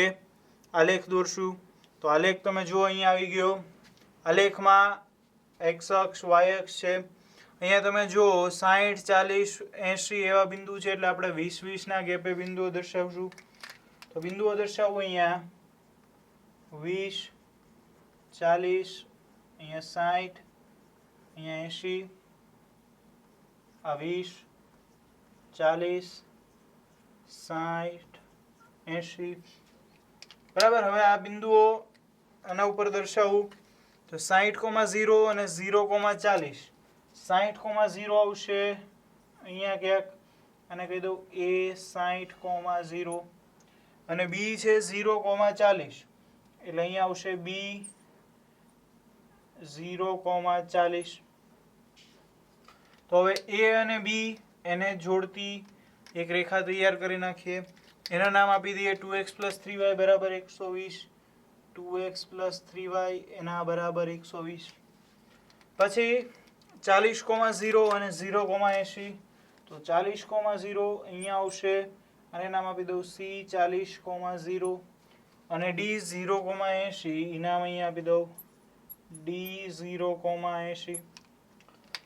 આલેખ દોરશું. તો આલેખ તમે જુઓ અહીંયા આવી ગયો. આલેખમાં x અક્ષ y અક્ષ છે. અહીંયા તમે જુઓ 60 40 80 એવા બિંદુ છે એટલે આપણે 20 20 ના ગેપે બિંદુઓ દર્શાવશું. તો બિંદુઓ દર્શાવવું અહીંયા 20 40 અહીંયા 60 અહીંયા 80 આ 20 40 60 80 બરાબર. હવે આ બિંદુઓ આના ઉપર દર્શાવું તો 60,0 અને 0,40. 60,0 આવશે અહીંયા ક્યાંક અને કહી દઉં a 60,0 અને b છે 0,40 એટલે અહીંયા આવશે b 0,40. તો હવે a અને b એને જોડતી એક રેખા તૈયાર કરી નાખીએ. એના નામ આપી દઈએ 2x પ્લસ 3y બરાબર 120, 2x પ્લસ 3y એના બરાબર 120. પછી 40,0 અને 0,80 તો 40,0 અહીંયા આવશે અને નામ આપી દઉં c 40,0 અને d 0,80 ઇનામ અહીંયા આપી દઉં d 0,80.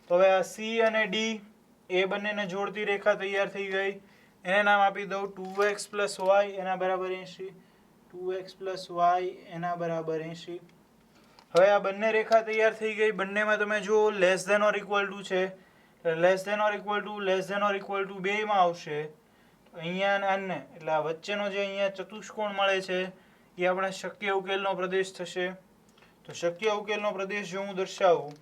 તો હવે આ c અને d એ બંનેને જોડતી રેખા તૈયાર થઈ ગઈ. એને નામ આપી દઉં 2x પ્લસ y એના બરાબર 80, 2x પ્લસ y એના બરાબર 80. હવે આ બંને રેખા તૈયાર થઈ ગઈ. બંનેમાં તમે જુઓ less than or equal to છે. Less than or equal to બેમાં આવશે. તો અહીંયા આને એટલે આ વચ્ચેનો જે અહીંયા ચતુષ્કોણ મળે છે એ આપણા શક્ય ઉકેલનો પ્રદેશ થશે. તો શક્ય ઉકેલનો પ્રદેશ જો હું દર્શાવું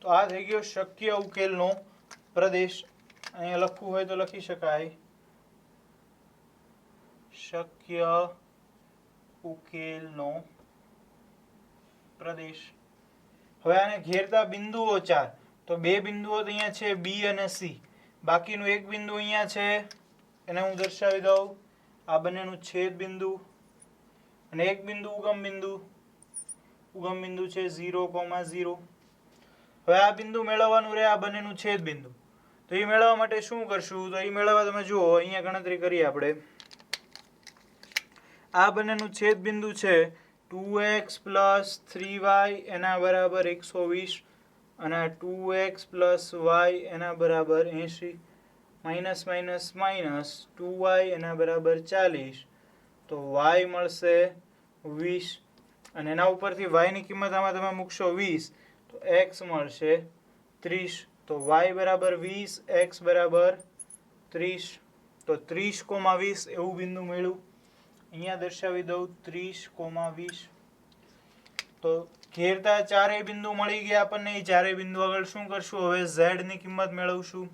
તો આ થઈ ગયો શક્ય ઉકેલનો પ્રદેશ. અહીંયા લખવું હોય તો લખી શકાય શક્ય ઉકેલનો પ્રદેશ. હવે આને ઘેરતા બિંદુઓ 4 તો બે બિંદુઓ તો અહીંયા છે b અને c. બાકીનું એક બિંદુ અહીંયા છે એને હું દર્શાવી દઉં. આ બંનેનું છેદ બિંદુ અને એક બિંદુ ઉગમ બિંદુ છે 0,0. હવે આ બિંદુ મેળવવાનું રહે આ બંનેનું છેદ બિંદુ. તો એ મેળવવા માટે શું કરશું? તો એ મેળવવા તમે જુઓ અહીંયા ગણતરી કરીએ આપણે. આ બંનેનું છેદ બિંદુ છે 2x પ્લસ 3y એના બરાબર 120 અને 2x પ્લસ y એના બરાબર 80 માઇનસ માઇનસ માઇનસ 2y એના બરાબર 40. તો y મળશે 20 અને એના ઉપરથી y ની કિંમત આમાં તમે મૂકશો 20 તો x મળશે 30 તો y બરાબર 20 x બરાબર 30 તો 30,20 એવું બિંદુ મળ્યું અહીંયા દર્શાવી દઉં 30,20 તો ઘેરતા ચારેય બિંદુ મળી ગયા આપણને એ ચારેય બિંદુ આગળ શું કરશું હવે z ની કિંમત મેળવશું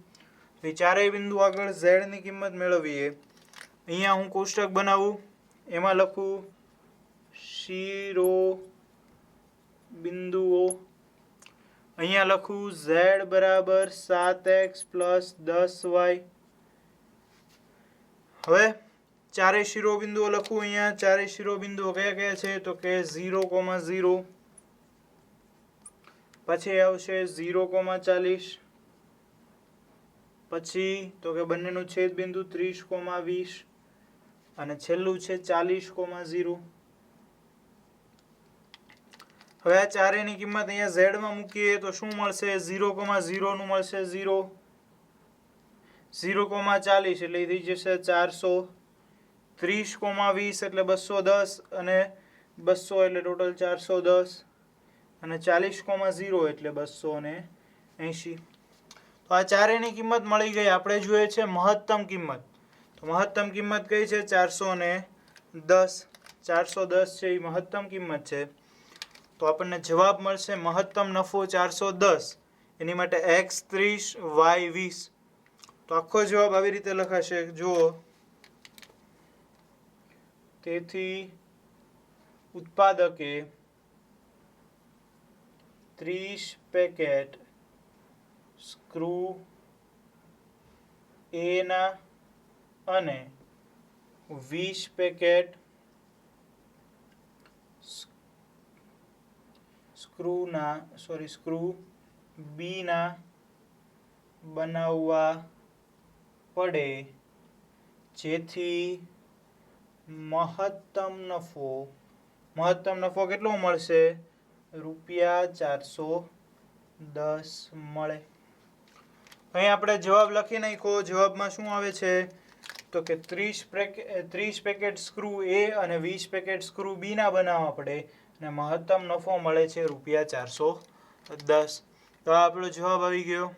તો એ ચારેય બિંદુ આગળ z ની કિંમત મેળવીએ અહીંયા હું કોષ્ટક બનાવું એમાં લખું શિરોબિંદુઓ અહીંયા લખું z બરાબર 7x પ્લસ 10y હવે ચારેય શિરોબિંદુઓ લખું અહીંયા ચારેય શિરોબિંદુઓ કયા કયા છે તો કે 0,0 પછી આવશે 0,40 પછી તો કે બંનેનું છેદ બિંદુ 30,20 અને છેલ્લું છે 40,0 હવે આ ચારેયની કિંમત અહીંયા z માં મૂકીએ તો શું મળશે 0,0 નું મળશે 0 0,40 એટલે થઈ જશે 400 30,20 એટલે 210 અને 200 એટલે ટોટલ 410 અને 40,0 એટલે 280 તો આ ચારેયની કિંમત મળી ગઈ આપણે જોઈએ છે મહત્તમ કિંમત તો મહત્તમ કિંમત કઈ છે 410 છે એ મહત્તમ કિંમત છે તો આપણને જવાબ મળશે મહત્તમ નફો 410 એની માટે x 30 y 20 તો આખો જવાબ આવી રીતે લખાશે જુઓ તેથી ઉત્પાદકે 30 પેકેટ સ્ક્રૂ A ના અને 20 પેકેટ સ્ક્રૂ B ના બનાવવા પડે જેથી મહત્તમ નફો કેટલો મળશે ₹410 મળે અહીં આપણે જવાબ લખી નાખ્યો જવાબમાં શું આવે છે તો કે 30 પેકેટ સ્ક્રૂ A અને 20 પેકેટ સ્ક્રૂ B ના બનાવવા પડે અને મહત્તમ નફો મળે છે ₹410 તો આ આપણો જવાબ આવી ગયો